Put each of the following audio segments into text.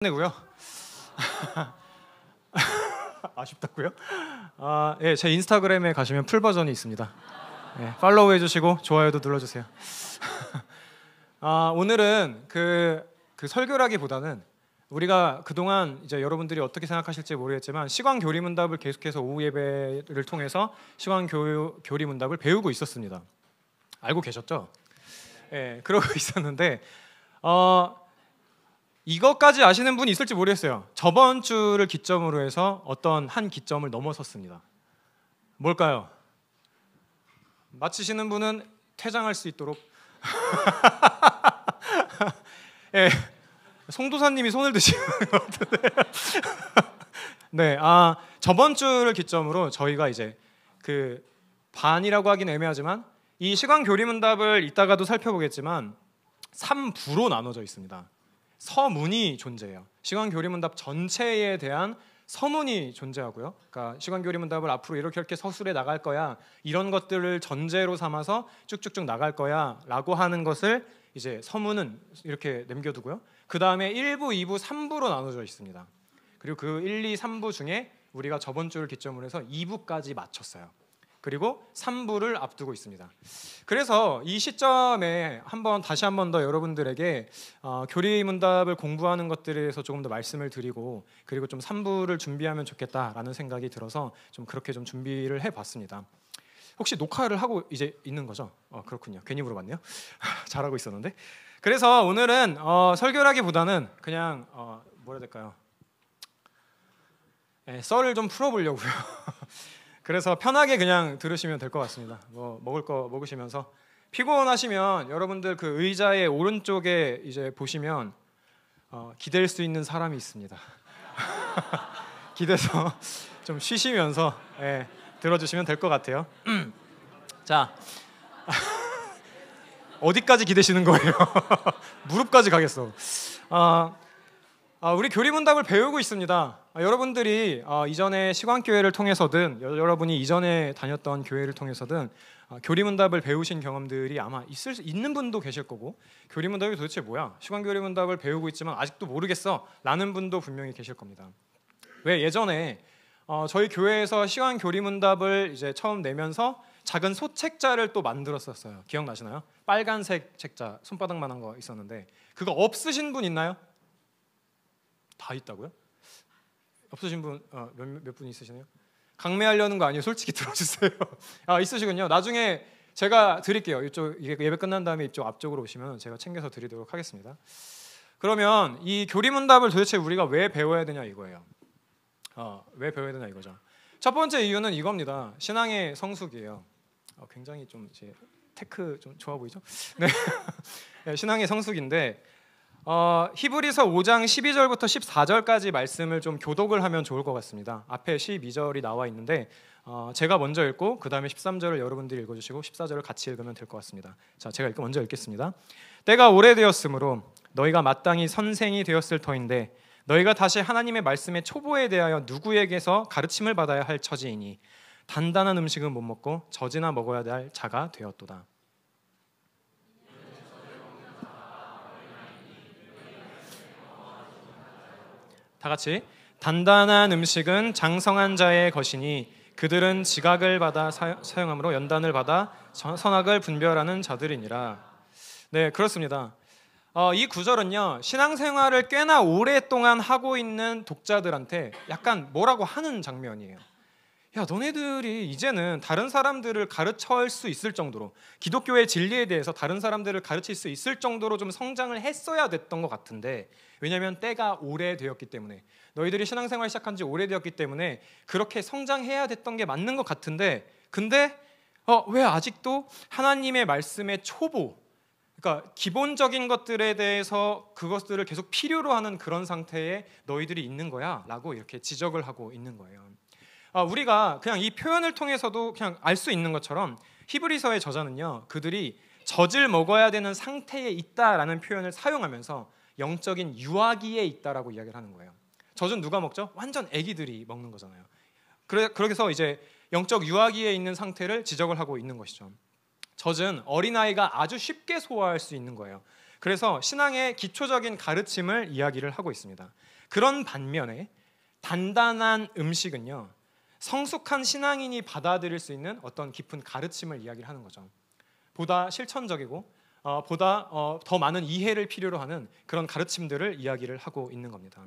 내고요. 아쉽다고요? 예, 제 인스타그램에 가시면 풀 버전이 있습니다. 예, 팔로우 해주시고 좋아요도 눌러주세요. 오늘은 그 설교라기보다는 우리가 그동안 이제 여러분들이 어떻게 생각하실지 모르겠지만 시간 교리문답을 계속해서 오후 예배를 통해서 시간 교리문답을 배우고 있었습니다. 알고 계셨죠? 예, 그러고 있었는데 이것까지 아시는 분이 있을지 모르겠어요. 저번 주를 기점으로 해서 어떤 한 기점을 넘어섰습니다. 뭘까요? 맞히시는 분은 퇴장할 수 있도록. 예, 송도사님이 손을 드시는 것 같은데. 네, 저번 주를 기점으로 저희가 이제 그 반이라고 하긴 애매하지만 이 시간 교리문답을 이따가도 살펴보겠지만 3부로 나눠져 있습니다. 서문이 존재해요. 시간 교리문답 전체에 대한 서문이 존재하고요. 그러니까 시간 교리문답을 앞으로 이렇게 서술해 나갈 거야. 이런 것들을 전제로 삼아서 쭉쭉쭉 나갈 거야라고 하는 것을 이제 서문은 이렇게 남겨두고요. 그 다음에 1부, 2부, 3부로 나눠져 있습니다. 그리고 그 1, 2, 3부 중에 우리가 저번 주를 기점으로 해서 2부까지 마쳤어요. 그리고 3부를 앞두고 있습니다. 그래서 이 시점에 다시 한 번 더 여러분들에게 교리문답을 공부하는 것들에 대해서 조금 더 말씀을 드리고 그리고 좀 3부를 준비하면 좋겠다라는 생각이 들어서 좀 그렇게 좀 준비를 해봤습니다. 혹시 녹화를 하고 이제 있는 거죠? 그렇군요. 괜히 물어봤네요. 잘하고 있었는데. 그래서 오늘은 설교라기보다는 그냥 뭐라 해야 될까요? 썰을 좀 풀어보려고요. 그래서 편하게 그냥 들으시면 될 것 같습니다. 뭐 먹을 거 먹으시면서 피곤하시면 여러분들 그 의자의 오른쪽에 이제 보시면 기댈 수 있는 사람이 있습니다. 기대서 좀 쉬시면서 들어주시면 될 것 같아요. 자, 어디까지 기대시는 거예요? 무릎까지 가겠어. 우리 교리문답을 배우고 있습니다. 여러분들이 이전에 시간교회를 통해서든 여러분이 이전에 다녔던 교회를 통해서든 교리문답을 배우신 경험들이 아마 있는 분도 계실 거고 교리문답이 도대체 뭐야? 시간교리문답을 배우고 있지만 아직도 모르겠어 라는 분도 분명히 계실 겁니다. 왜 예전에 저희 교회에서 시간교리문답을 이제 처음 내면서 작은 소책자를 또 만들었었어요. 기억나시나요? 빨간색 책자 손바닥만한 거 있었는데 그거 없으신 분 있나요? 다 있다고요? 없으신 분 몇 분 있으시네요? 강매하려는 거 아니에요? 솔직히 들어주세요. 있으시군요. 나중에 제가 드릴게요. 이쪽 예배 끝난 다음에 이쪽 앞쪽으로 오시면 제가 챙겨서 드리도록 하겠습니다. 그러면 이 교리문답을 도대체 우리가 왜 배워야 되냐 이거예요. 왜 배워야 되냐 이거죠. 첫 번째 이유는 이겁니다. 신앙의 성숙이에요. 굉장히 좀 이제 테크 좀 좋아 보이죠? 네. 신앙의 성숙인데 히브리서 5장 12절부터 14절까지 말씀을 좀 교독을 하면 좋을 것 같습니다. 앞에 12절이 나와 있는데 제가 먼저 읽고 그 다음에 13절을 여러분들이 읽어주시고 14절을 같이 읽으면 될 것 같습니다. 자, 제가 먼저 읽겠습니다. 때가 오래되었으므로 너희가 마땅히 선생이 되었을 터인데 너희가 다시 하나님의 말씀의 초보에 대하여 누구에게서 가르침을 받아야 할 처지이니 단단한 음식은 못 먹고 젖이나 먹어야 할 자가 되었도다. 다 같이 단단한 음식은 장성한 자의 것이니 그들은 지각을 받아 사용함으로 연단을 받아 선악을 분별하는 자들이니라. 네, 그렇습니다. 이 구절은요 신앙생활을 꽤나 오랫동안 하고 있는 독자들한테 약간 뭐라고 하는 장면이에요. 야, 너네들이 이제는 다른 사람들을 가르칠 수 있을 정도로 기독교의 진리에 대해서 다른 사람들을 가르칠 수 있을 정도로 좀 성장을 했어야 됐던 것 같은데 왜냐하면 때가 오래되었기 때문에 너희들이 신앙생활 시작한 지 오래되었기 때문에 그렇게 성장해야 됐던 게 맞는 것 같은데 근데 왜 아직도 하나님의 말씀의 초보 그러니까 기본적인 것들에 대해서 그것들을 계속 필요로 하는 그런 상태에 너희들이 있는 거야 라고 이렇게 지적을 하고 있는 거예요. 우리가 그냥 이 표현을 통해서도 그냥 알 수 있는 것처럼 히브리서의 저자는요 그들이 젖을 먹어야 되는 상태에 있다라는 표현을 사용하면서 영적인 유아기에 있다라고 이야기를 하는 거예요. 젖은 누가 먹죠? 완전 아기들이 먹는 거잖아요. 그래서 이제 영적 유아기에 있는 상태를 지적을 하고 있는 것이죠. 젖은 어린아이가 아주 쉽게 소화할 수 있는 거예요. 그래서 신앙의 기초적인 가르침을 이야기를 하고 있습니다. 그런 반면에 단단한 음식은요, 성숙한 신앙인이 받아들일 수 있는 어떤 깊은 가르침을 이야기를 하는 거죠. 보다 실천적이고 보다 더 많은 이해를 필요로 하는 그런 가르침들을 이야기를 하고 있는 겁니다.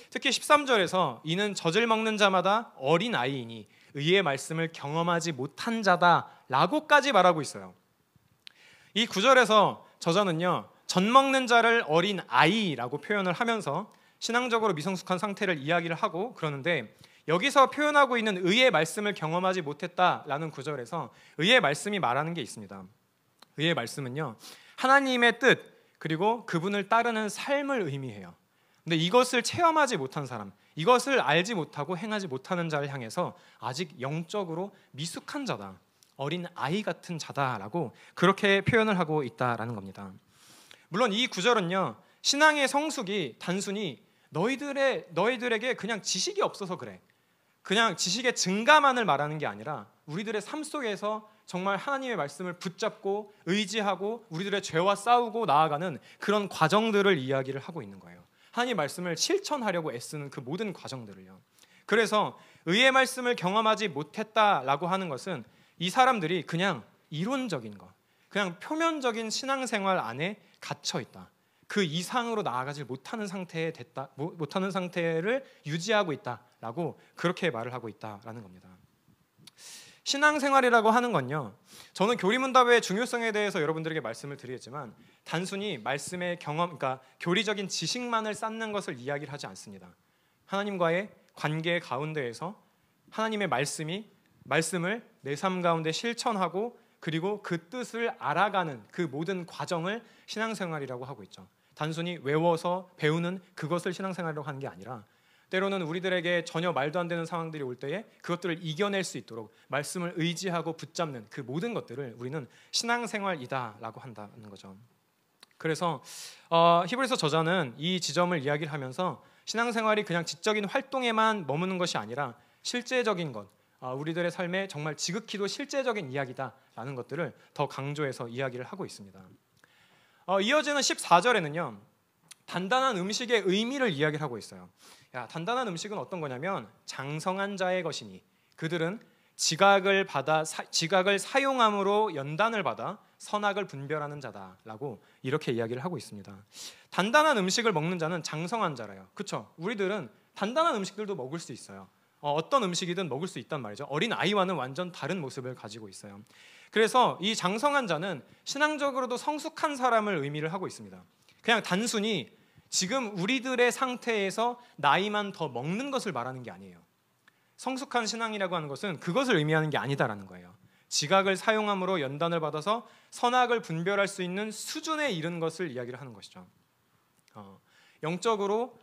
특히 13절에서 이는 젖을 먹는 자마다 어린 아이이니 의의 말씀을 경험하지 못한 자다라고까지 말하고 있어요. 이 구절에서 저자는요, 젖 먹는 자를 어린 아이라고 표현을 하면서 신앙적으로 미성숙한 상태를 이야기를 하고 그러는데, 여기서 표현하고 있는 의의 말씀을 경험하지 못했다라는 구절에서 의의 말씀이 말하는 게 있습니다. 의의 말씀은요, 하나님의 뜻 그리고 그분을 따르는 삶을 의미해요. 근데 이것을 체험하지 못한 사람, 이것을 알지 못하고 행하지 못하는 자를 향해서 아직 영적으로 미숙한 자다, 어린 아이 같은 자다라고 그렇게 표현을 하고 있다라는 겁니다. 물론 이 구절은요, 신앙의 성숙이 단순히 너희들에게 그냥 지식이 없어서 그래, 그냥 지식의 증가만을 말하는 게 아니라 우리들의 삶 속에서 정말 하나님의 말씀을 붙잡고 의지하고 우리들의 죄와 싸우고 나아가는 그런 과정들을 이야기를 하고 있는 거예요. 하나님의 말씀을 실천하려고 애쓰는 그 모든 과정들을요. 그래서 의의 말씀을 경험하지 못했다라고 하는 것은 이 사람들이 그냥 이론적인 것, 그냥 표면적인 신앙생활 안에 갇혀 있다, 그 이상으로 나아가지 못하는 못하는 상태를 유지하고 있다라고 그렇게 말을 하고 있다라는 겁니다. 신앙생활이라고 하는 건요, 저는 교리문답의 중요성에 대해서 여러분들에게 말씀을 드리겠지만 단순히 말씀의 경험, 그러니까 교리적인 지식만을 쌓는 것을 이야기를 하지 않습니다. 하나님과의 관계 가운데에서 하나님의 말씀을 내 삶 가운데 실천하고 그리고 그 뜻을 알아가는 그 모든 과정을 신앙생활이라고 하고 있죠. 단순히 외워서 배우는 그것을 신앙생활이라고 하는 게 아니라 때로는 우리들에게 전혀 말도 안 되는 상황들이 올 때에 그것들을 이겨낼 수 있도록 말씀을 의지하고 붙잡는 그 모든 것들을 우리는 신앙생활이다라고 한다는 거죠. 그래서 히브리서 저자는 이 지점을 이야기를 하면서 신앙생활이 그냥 지적인 활동에만 머무는 것이 아니라 실제적인 것, 우리들의 삶에 정말 지극히도 실제적인 이야기다라는 것들을 더 강조해서 이야기를 하고 있습니다. 이어지는 14절에는요, 단단한 음식의 의미를 이야기를 하고 있어요. 단단한 음식은 어떤 거냐면 장성한 자의 것이니 그들은 지각을 사용함으로 연단을 받아 선악을 분별하는 자다라고 이렇게 이야기를 하고 있습니다. 단단한 음식을 먹는 자는 장성한 자래요. 그렇죠? 우리들은 단단한 음식들도 먹을 수 있어요. 어떤 음식이든 먹을 수 있단 말이죠. 어린 아이와는 완전 다른 모습을 가지고 있어요. 그래서 이 장성한 자는 신앙적으로도 성숙한 사람을 의미를 하고 있습니다. 그냥 단순히 지금 우리들의 상태에서 나이만 더 먹는 것을 말하는 게 아니에요. 성숙한 신앙이라고 하는 것은 그것을 의미하는 게 아니다라는 거예요. 지각을 사용함으로 연단을 받아서 선악을 분별할 수 있는 수준에 이른 것을 이야기를 하는 것이죠. 영적으로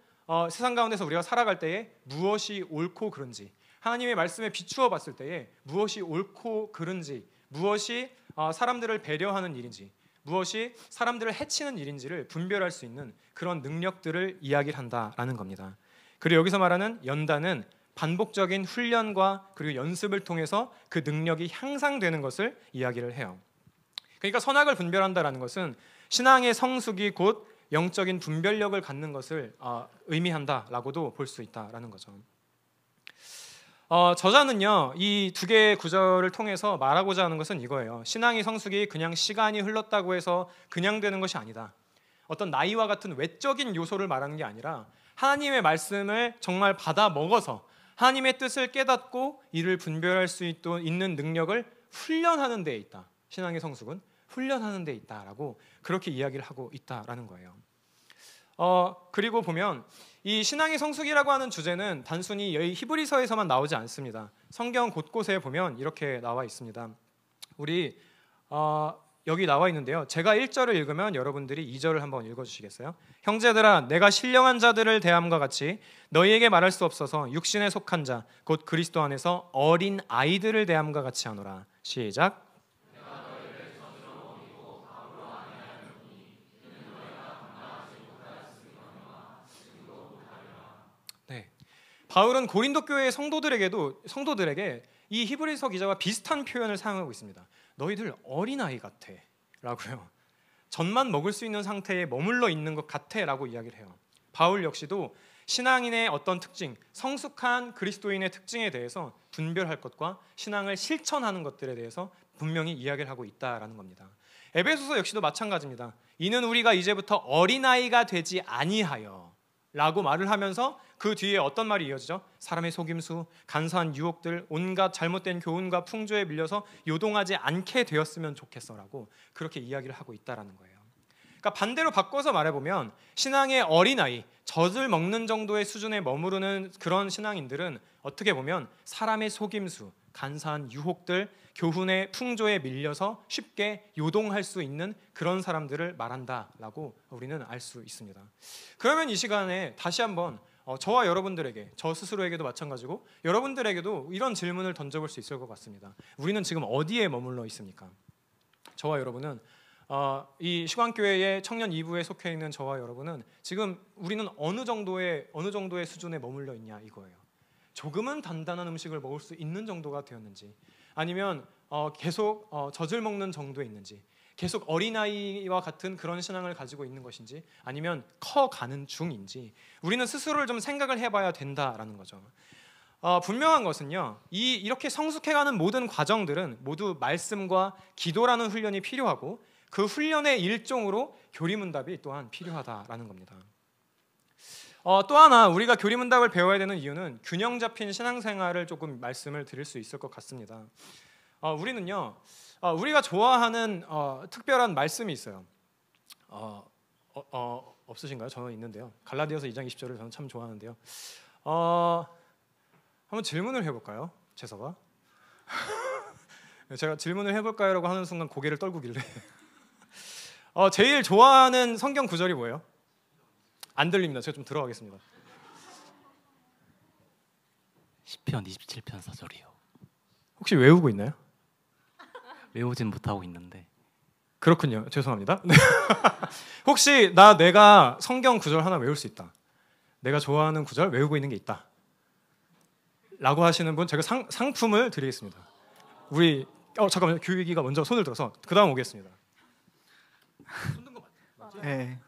세상 가운데서 우리가 살아갈 때에 무엇이 옳고 그른지, 하나님의 말씀에 비추어 봤을 때에 무엇이 옳고 그른지, 무엇이 사람들을 배려하는 일인지, 무엇이 사람들을 해치는 일인지를 분별할 수 있는 그런 능력들을 이야기를 한다라는 겁니다. 그리고 여기서 말하는 연단은 반복적인 훈련과 그리고 연습을 통해서 그 능력이 향상되는 것을 이야기를 해요. 그러니까 선악을 분별한다라는 것은 신앙의 성숙이 곧 영적인 분별력을 갖는 것을 의미한다라고도 볼 수 있다라는 거죠. 저자는요, 이 두 개의 구절을 통해서 말하고자 하는 것은 이거예요. 신앙의 성숙이 그냥 시간이 흘렀다고 해서 그냥 되는 것이 아니다. 어떤 나이와 같은 외적인 요소를 말하는 게 아니라 하나님의 말씀을 정말 받아 먹어서 하나님의 뜻을 깨닫고 이를 분별할 수 있는 능력을 훈련하는 데에 있다. 신앙의 성숙은 훈련하는 데 있다라고 그렇게 이야기를 하고 있다라는 거예요. 그리고 보면 이 신앙의 성숙이라고 하는 주제는 단순히 여기 히브리서에서만 나오지 않습니다. 성경 곳곳에 보면 이렇게 나와 있습니다. 우리 여기 나와 있는데요. 제가 1절을 읽으면 여러분들이 2절을 한번 읽어주시겠어요? 형제들아, 내가 신령한 자들을 대함과 같이 너희에게 말할 수 없어서 육신에 속한 자, 곧 그리스도 안에서 어린 아이들을 대함과 같이 하노라. 시작. 네, 바울은 고린도 교회의 성도들에게 이 히브리서 기자와 비슷한 표현을 사용하고 있습니다. 너희들 어린아이 같아 라고요. 젖만 먹을 수 있는 상태에 머물러 있는 것 같아라고 이야기를 해요. 바울 역시도 신앙인의 어떤 특징, 성숙한 그리스도인의 특징에 대해서 분별할 것과 신앙을 실천하는 것들에 대해서 분명히 이야기를 하고 있다라는 겁니다. 에베소서 역시도 마찬가지입니다. 이는 우리가 이제부터 어린아이가 되지 아니하여 라고 말을 하면서 그 뒤에 어떤 말이 이어지죠? 사람의 속임수, 간사한 유혹들, 온갖 잘못된 교훈과 풍조에 밀려서 요동하지 않게 되었으면 좋겠어라고 그렇게 이야기를 하고 있다라는 거예요. 그러니까 반대로 바꿔서 말해보면 신앙의 어린아이, 젖을 먹는 정도의 수준에 머무르는 그런 신앙인들은 어떻게 보면 사람의 속임수, 간사한 유혹들, 교훈의 풍조에 밀려서 쉽게 요동할 수 있는 그런 사람들을 말한다라고 우리는 알 수 있습니다. 그러면 이 시간에 다시 한번 저와 여러분들에게, 저 스스로에게도 마찬가지고 여러분들에게도 이런 질문을 던져볼 수 있을 것 같습니다. 우리는 지금 어디에 머물러 있습니까? 저와 여러분은 이 시광교회의 청년 2부에 속해 있는 저와 여러분은 지금 우리는 어느 정도의 수준에 머물러 있냐 이거예요. 조금은 단단한 음식을 먹을 수 있는 정도가 되었는지, 아니면 계속 젖을 먹는 정도에 있는지, 계속 어린아이와 같은 그런 신앙을 가지고 있는 것인지, 아니면 커가는 중인지 우리는 스스로를 좀 생각을 해봐야 된다라는 거죠. 분명한 것은요, 이렇게 성숙해가는 모든 과정들은 모두 말씀과 기도라는 훈련이 필요하고 그 훈련의 일종으로 교리문답이 또한 필요하다라는 겁니다. 또 하나 우리가 교리문답을 배워야 되는 이유는 균형 잡힌 신앙생활을 조금 말씀을 드릴 수 있을 것 같습니다. 우리는요, 우리가 좋아하는 특별한 말씀이 있어요. 없으신가요? 저는 있는데요. 갈라디아서 2장 20절을 저는 참 좋아하는데요. 한번 질문을 해볼까요? 재서가 제가 질문을 해볼까요라고 하는 순간 고개를 떨구길래 제일 좋아하는 성경 구절이 뭐예요? 안 들립니다. 제가 좀 들어가겠습니다. 시편 27편 4절이요. 혹시 외우고 있나요? 외우진 못하고 있는데. 그렇군요. 죄송합니다. 혹시 내가 성경 구절 하나 외울 수 있다, 내가 좋아하는 구절 외우고 있는 게 있다 라고 하시는 분 제가 상품을 드리겠습니다. 우리 잠깐만요. 교육이가 먼저 손을 들어서 그 다음 오겠습니다. 네.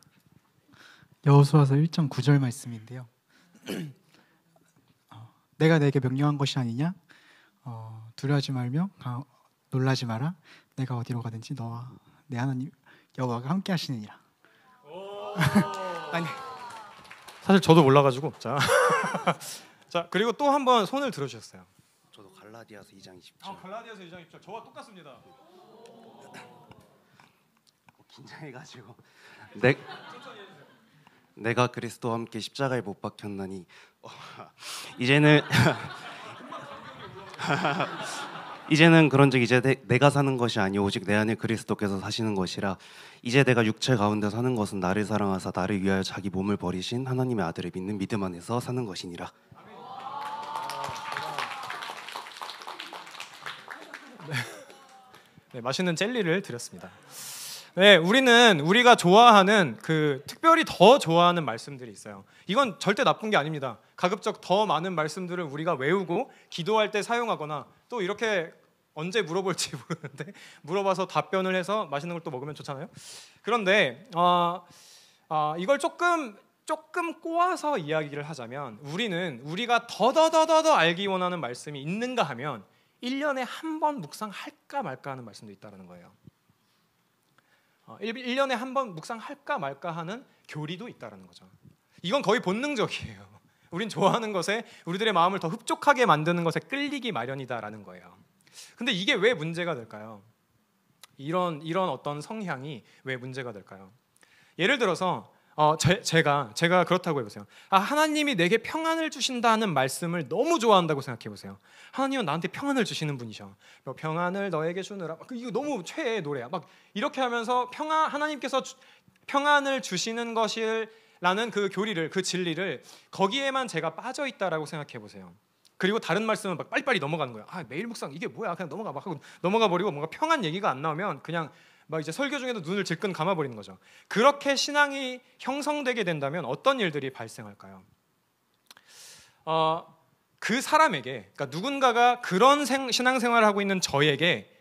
여호수아서 1장 9절 말씀인데요. 내가 내게 명령한 것이 아니냐? 두려워하지 말며 놀라지 마라. 내가 어디로 가든지 너와 내 하나님 여호와가 함께 하시느니라. 아니, 사실 저도 몰라가지고 자 그리고 또 한 번 손을 들어주셨어요. 저도 갈라디아서 2장 20절. 갈라디아서 2장 20절 저와 똑같습니다. 긴장해가지고 내가 그리스도와 함께 십자가에 못 박혔나니 이제는 그런즉 이제 내가 사는 것이 아니 오직 내 안에 그리스도께서 사시는 것이라. 이제 내가 육체 가운데 사는 것은 나를 사랑하사 나를 위하여 자기 몸을 버리신 하나님의 아들을 믿는 믿음 안에서 사는 것이니라. 네, 맛있는 젤리를 드렸습니다. 네, 우리가 좋아하는 특별히 더 좋아하는 말씀들이 있어요. 이건 절대 나쁜 게 아닙니다. 가급적 더 많은 말씀들을 우리가 외우고 기도할 때 사용하거나, 또 이렇게 언제 물어볼지 모르는데 물어봐서 답변을 해서 맛있는 걸 또 먹으면 좋잖아요. 그런데 이걸 조금 꼬아서 이야기를 하자면 우리가 더더더더 알기 원하는 말씀이 있는가 하면 1년에 한 번 묵상할까 말까 하는 말씀도 있다는 거예요. 1년에 한 번 묵상할까 말까 하는 교리도 있다는 거죠. 이건 거의 본능적이에요. 우린 좋아하는 것에, 우리들의 마음을 더 흡족하게 만드는 것에 끌리기 마련이다라는 거예요. 근데 이게 왜 문제가 될까요? 이런 어떤 성향이 왜 문제가 될까요? 예를 들어서 제가 그렇다고 해보세요. 하나님이 내게 평안을 주신다는 말씀을 너무 좋아한다고 생각해보세요. 하나님은 나한테 평안을 주시는 분이셔. 평안을 너에게 주느라. 이거 너무 최애 노래야. 막 이렇게 하면서 하나님께서 평안을 주시는 것이라는 그 교리를, 그 진리를 거기에만 제가 빠져 있다라고 생각해보세요. 그리고 다른 말씀은 막 빨리빨리 넘어가는 거예요. 매일 묵상 이게 뭐야? 그냥 넘어가 막 하고 넘어가 버리고, 뭔가 평안 얘기가 안 나오면 그냥 막 이제 설교 중에도 눈을 질끈 감아버리는 거죠. 그렇게 신앙이 형성되게 된다면 어떤 일들이 발생할까요? 그 사람에게, 그러니까 누군가가 그런 신앙생활을 하고 있는 저에게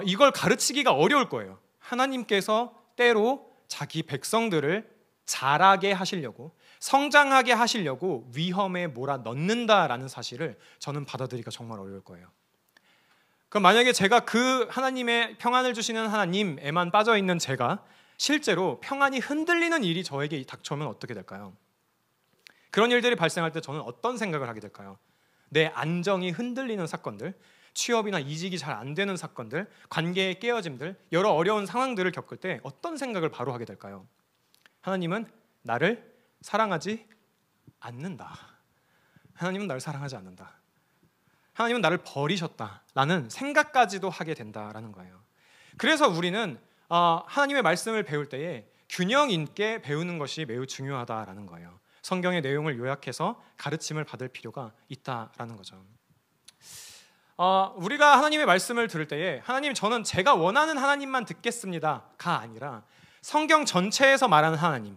이걸 가르치기가 어려울 거예요. 하나님께서 때로 자기 백성들을 자라게 하시려고, 성장하게 하시려고 위험에 몰아넣는다라는 사실을 저는 받아들이기가 정말 어려울 거예요. 그럼 만약에 제가 그 하나님의 평안을 주시는 하나님에만 빠져있는 제가 실제로 평안이 흔들리는 일이 저에게 닥쳐오면 어떻게 될까요? 그런 일들이 발생할 때 저는 어떤 생각을 하게 될까요? 내 안정이 흔들리는 사건들, 취업이나 이직이 잘 안 되는 사건들, 관계의 깨어짐들, 여러 어려운 상황들을 겪을 때 어떤 생각을 바로 하게 될까요? 하나님은 나를 사랑하지 않는다. 하나님은 나를 사랑하지 않는다. 하나님은 나를 버리셨다라는 생각까지도 하게 된다라는 거예요. 그래서 우리는 하나님의 말씀을 배울 때에 균형 있게 배우는 것이 매우 중요하다라는 거예요. 성경의 내용을 요약해서 가르침을 받을 필요가 있다라는 거죠. 우리가 하나님의 말씀을 들을 때에 하나님, 저는 제가 원하는 하나님만 듣겠습니다가 아니라 성경 전체에서 말하는 하나님,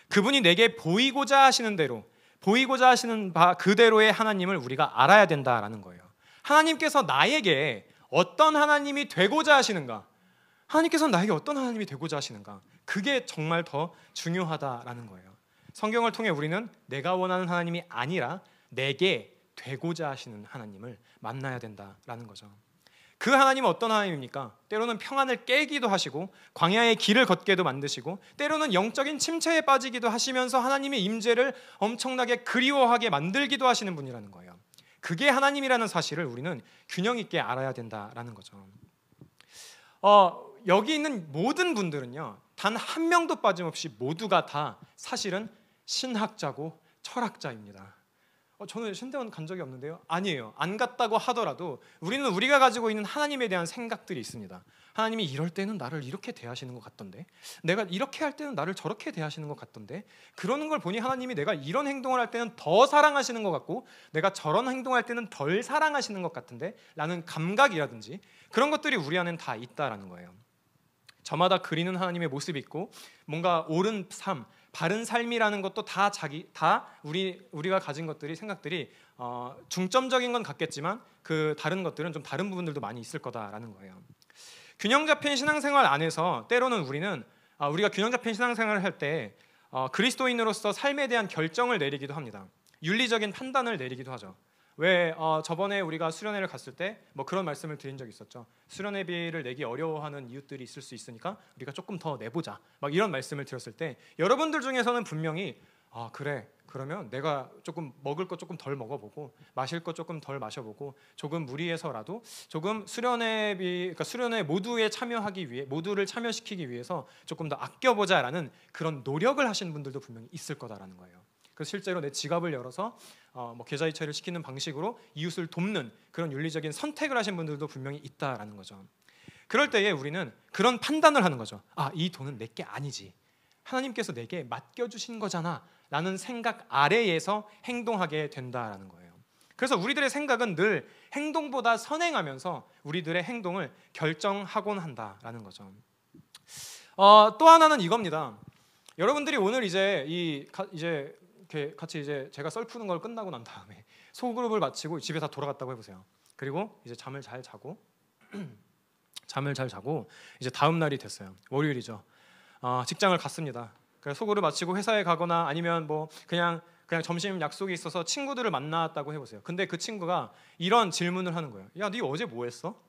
그분이 내게 보이고자 하시는 대로, 보이고자 하시는 바 그대로의 하나님을 우리가 알아야 된다라는 거예요. 하나님께서 나에게 어떤 하나님이 되고자 하시는가, 하나님께서 나에게 어떤 하나님이 되고자 하시는가, 그게 정말 더 중요하다라는 거예요. 성경을 통해 우리는 내가 원하는 하나님이 아니라 내게 되고자 하시는 하나님을 만나야 된다라는 거죠. 그 하나님은 어떤 하나님입니까? 때로는 평안을 깨기도 하시고 광야의 길을 걷게도 만드시고 때로는 영적인 침체에 빠지기도 하시면서 하나님의 임재를 엄청나게 그리워하게 만들기도 하시는 분이라는 거예요. 그게 하나님이라는 사실을 우리는 균형 있게 알아야 된다라는 거죠. 여기 있는 모든 분들은요, 단 한 명도 빠짐없이 모두가 다 사실은 신학자고 철학자입니다. 저는 신대원 간 적이 없는데요. 아니에요. 안 갔다고 하더라도 우리는 우리가 가지고 있는 하나님에 대한 생각들이 있습니다. 하나님이 이럴 때는 나를 이렇게 대하시는 것 같던데, 내가 이렇게 할 때는 나를 저렇게 대하시는 것 같던데, 그러는 걸 보니 하나님이 내가 이런 행동을 할 때는 더 사랑하시는 것 같고 내가 저런 행동할 때는 덜 사랑하시는 것 같은데 라는 감각이라든지 그런 것들이 우리 안에는 다 있다라는 거예요. 저마다 그리는 하나님의 모습이 있고 뭔가 옳은 삶, 바른 삶이라는 것도 다 우리가 가진 것들이, 생각들이 중점적인 건 같겠지만 그 다른 것들은 좀 다른 부분들도 많이 있을 거다라는 거예요. 균형 잡힌 신앙생활 안에서 때로는 우리가 균형 잡힌 신앙생활을 할 때 그리스도인으로서 삶에 대한 결정을 내리기도 합니다. 윤리적인 판단을 내리기도 하죠. 왜 저번에 우리가 수련회를 갔을 때 뭐 그런 말씀을 드린 적이 있었죠. 수련회비를 내기 어려워하는 이웃들이 있을 수 있으니까 우리가 조금 더 내보자, 막 이런 말씀을 드렸을 때 여러분들 중에서는 분명히 그래, 그러면 내가 조금 먹을 거 조금 덜 먹어보고 마실 거 조금 덜 마셔보고 조금 무리해서라도 조금 그러니까 수련회 모두를 참여시키기 위해서 조금 더 아껴보자라는 그런 노력을 하시는 분들도 분명히 있을 거다라는 거예요. 그래서 실제로 내 지갑을 열어서 계좌이체를 시키는 방식으로 이웃을 돕는 그런 윤리적인 선택을 하신 분들도 분명히 있다라는 거죠. 그럴 때에 우리는 그런 판단을 하는 거죠. 이 돈은 내게 아니지, 하나님께서 내게 맡겨주신 거잖아 라는 생각 아래에서 행동하게 된다라는 거예요. 그래서 우리들의 생각은 늘 행동보다 선행하면서 우리들의 행동을 결정하곤 한다라는 거죠. 또 하나는 이겁니다. 여러분들이 오늘 이제 같이 제가 썰 푸는 걸 끝나고 난 다음에 소그룹을 마치고 집에 다 돌아갔다고 해보세요. 그리고 이제 잠을 잘 자고 이제 다음 날이 됐어요. 월요일이죠. 직장을 갔습니다. 그래서 소그룹 마치고 회사에 가거나 아니면 그냥 점심 약속이 있어서 친구들을 만났다고 해보세요. 근데 그 친구가 이런 질문을 하는 거예요. 야, 네 어제 뭐 했어?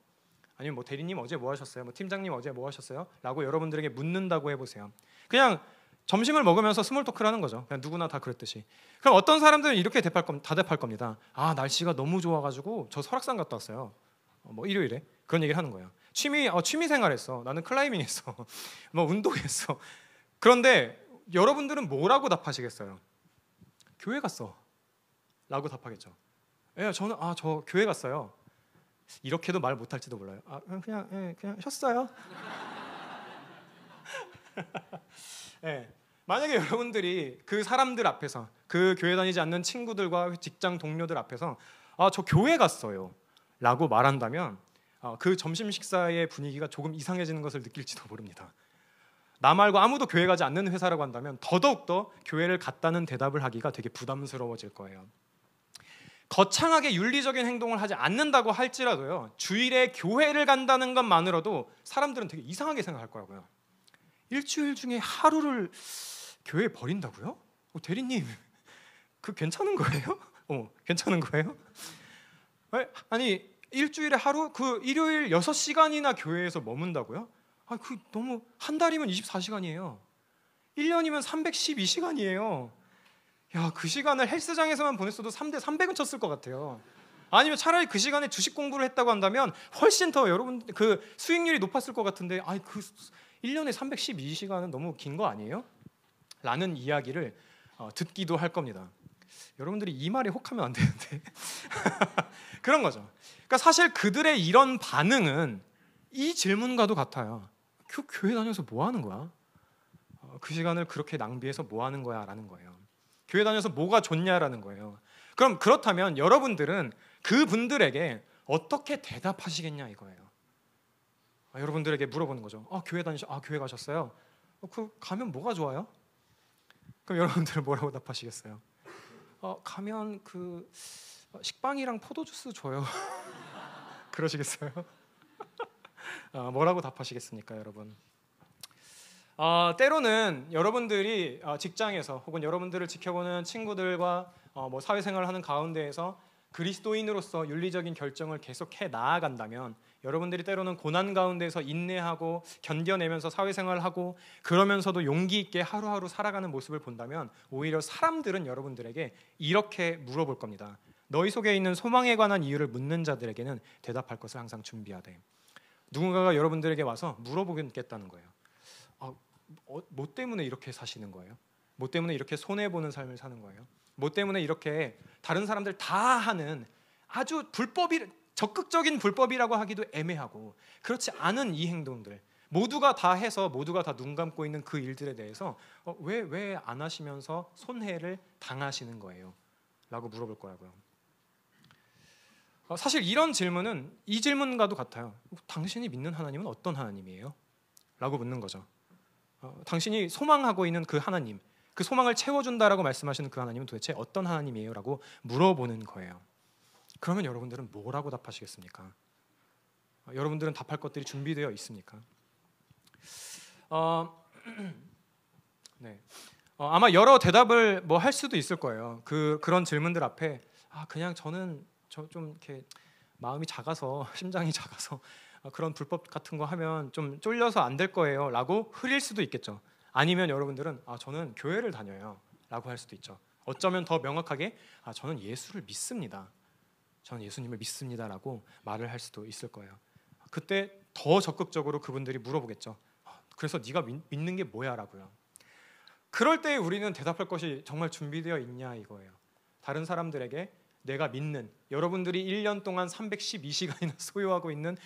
아니면 대리님 어제 뭐 하셨어요? 팀장님 어제 뭐 하셨어요? 라고 여러분들에게 묻는다고 해보세요. 그냥 점심을 먹으면서 스몰 토크를 하는 거죠. 그냥 누구나 다 그랬듯이. 그럼 어떤 사람들은 이렇게 대답할 겁니다. 날씨가 너무 좋아가지고 저 설악산 갔다 왔어요. 일요일에 그런 얘기를 하는 거예요. 취미 생활했어. 나는 클라이밍했어. 운동했어. 그런데 여러분들은 뭐라고 답하시겠어요? 교회 갔어 라고 답하겠죠. 저는 저 교회 갔어요. 이렇게도 말 못할지도 몰라요. 그냥 쉬었어요. 만약에 여러분들이 그 사람들 앞에서, 그 교회 다니지 않는 친구들과 직장 동료들 앞에서 저 교회 갔어요 라고 말한다면 그 점심 식사의 분위기가 조금 이상해지는 것을 느낄지도 모릅니다. 나 말고 아무도 교회 가지 않는 회사라고 한다면 더더욱더 교회를 갔다는 대답을 하기가 되게 부담스러워질 거예요. 거창하게 윤리적인 행동을 하지 않는다고 할지라도요, 주일에 교회를 간다는 것만으로도 사람들은 되게 이상하게 생각할 거라고요. 일주일 중에 하루를 교회에 버린다고요? 대리님, 그 괜찮은 거예요? 괜찮은 거예요? 아니 일주일에 하루 그 일요일 6시간이나 교회에서 머문다고요? 그 너무 한 달이면 24시간이에요. 1년이면 312시간이에요. 야, 그 시간을 헬스장에서만 보냈어도 3대 300은 쳤을 것 같아요. 아니면 차라리 그 시간에 주식 공부를 했다고 한다면 훨씬 더 여러분 그 수익률이 높았을 것 같은데 그 1년에 312시간은 너무 긴 거 아니에요? 라는 이야기를 듣기도 할 겁니다. 여러분들이 이 말에 혹하면 안 되는데 그런 거죠. 그러니까 사실 그들의 이런 반응은 이 질문과도 같아요. 교회 다녀서 뭐 하는 거야? 그 시간을 그렇게 낭비해서 뭐 하는 거야? 라는 거예요. 교회 다녀서 뭐가 좋냐라는 거예요. 그럼 그렇다면 여러분들은 그분들에게 어떻게 대답하시겠냐 이거예요. 여러분들에게 물어보는 거죠. 교회 가셨어요? 그 가면 뭐가 좋아요? 그럼 여러분들은 뭐라고 답하시겠어요? 가면 그 식빵이랑 포도주스 줘요. 그러시겠어요? 뭐라고 답하시겠습니까, 여러분? 때로는 여러분들이 직장에서 혹은 여러분들을 지켜보는 친구들과 뭐 사회생활을 하는 가운데에서 그리스도인으로서 윤리적인 결정을 계속해 나아간다면 여러분들이 때로는 고난 가운데서 인내하고 견뎌내면서 사회생활을 하고 그러면서도 용기 있게 하루하루 살아가는 모습을 본다면 오히려 사람들은 여러분들에게 이렇게 물어볼 겁니다. 너희 속에 있는 소망에 관한 이유를 묻는 자들에게는 대답할 것을 항상 준비하되. 누군가가 여러분들에게 와서 물어보겠다는 거예요. 뭐 때문에 이렇게 사시는 거예요? 뭐 때문에 이렇게 손해보는 삶을 사는 거예요? 뭐 때문에 이렇게 다른 사람들 다 하는 아주 적극적인 불법이라고 하기도 애매하고 그렇지 않은 이 행동들 모두가 다 해서 모두가 다 눈 감고 있는 그 일들에 대해서 왜 안 하시면서 손해를 당하시는 거예요? 라고 물어볼 거라고요. 사실 이런 질문은 이 질문과도 같아요. 당신이 믿는 하나님은 어떤 하나님이에요? 라고 묻는 거죠. 당신이 소망하고 있는 그 하나님, 그 소망을 채워준다라고 말씀하시는 그 하나님은 도대체 어떤 하나님이에요? 라고 물어보는 거예요. 그러면 여러분들은 뭐라고 답하시겠습니까? 여러분들은 답할 것들이 준비되어 있습니까? 네. 아마 여러 대답을 뭐 할 수도 있을 거예요. 그런 질문들 앞에 그냥 저는 좀 이렇게 마음이 작아서 심장이 작아서 그런 불법 같은 거 하면 좀 쫄려서 안 될 거예요 라고 흐릴 수도 있겠죠. 아니면 여러분들은 저는 교회를 다녀요 라고 할 수도 있죠. 어쩌면 더 명확하게 저는 예수를 믿습니다. 저는 예수님을 믿습니다 라고 말을 할 수도 있을 거예요. 그때 더 적극적으로 그분들이 물어보겠죠. 그래서 네가 믿는 게 뭐야? 라고요. 그럴 때 우리는 대답할 것이 정말 준비되어 있냐 이거예요. 다른 사람들에게 내가 믿는 여러분들이 1년 동안 312시간이나 소유하고 있는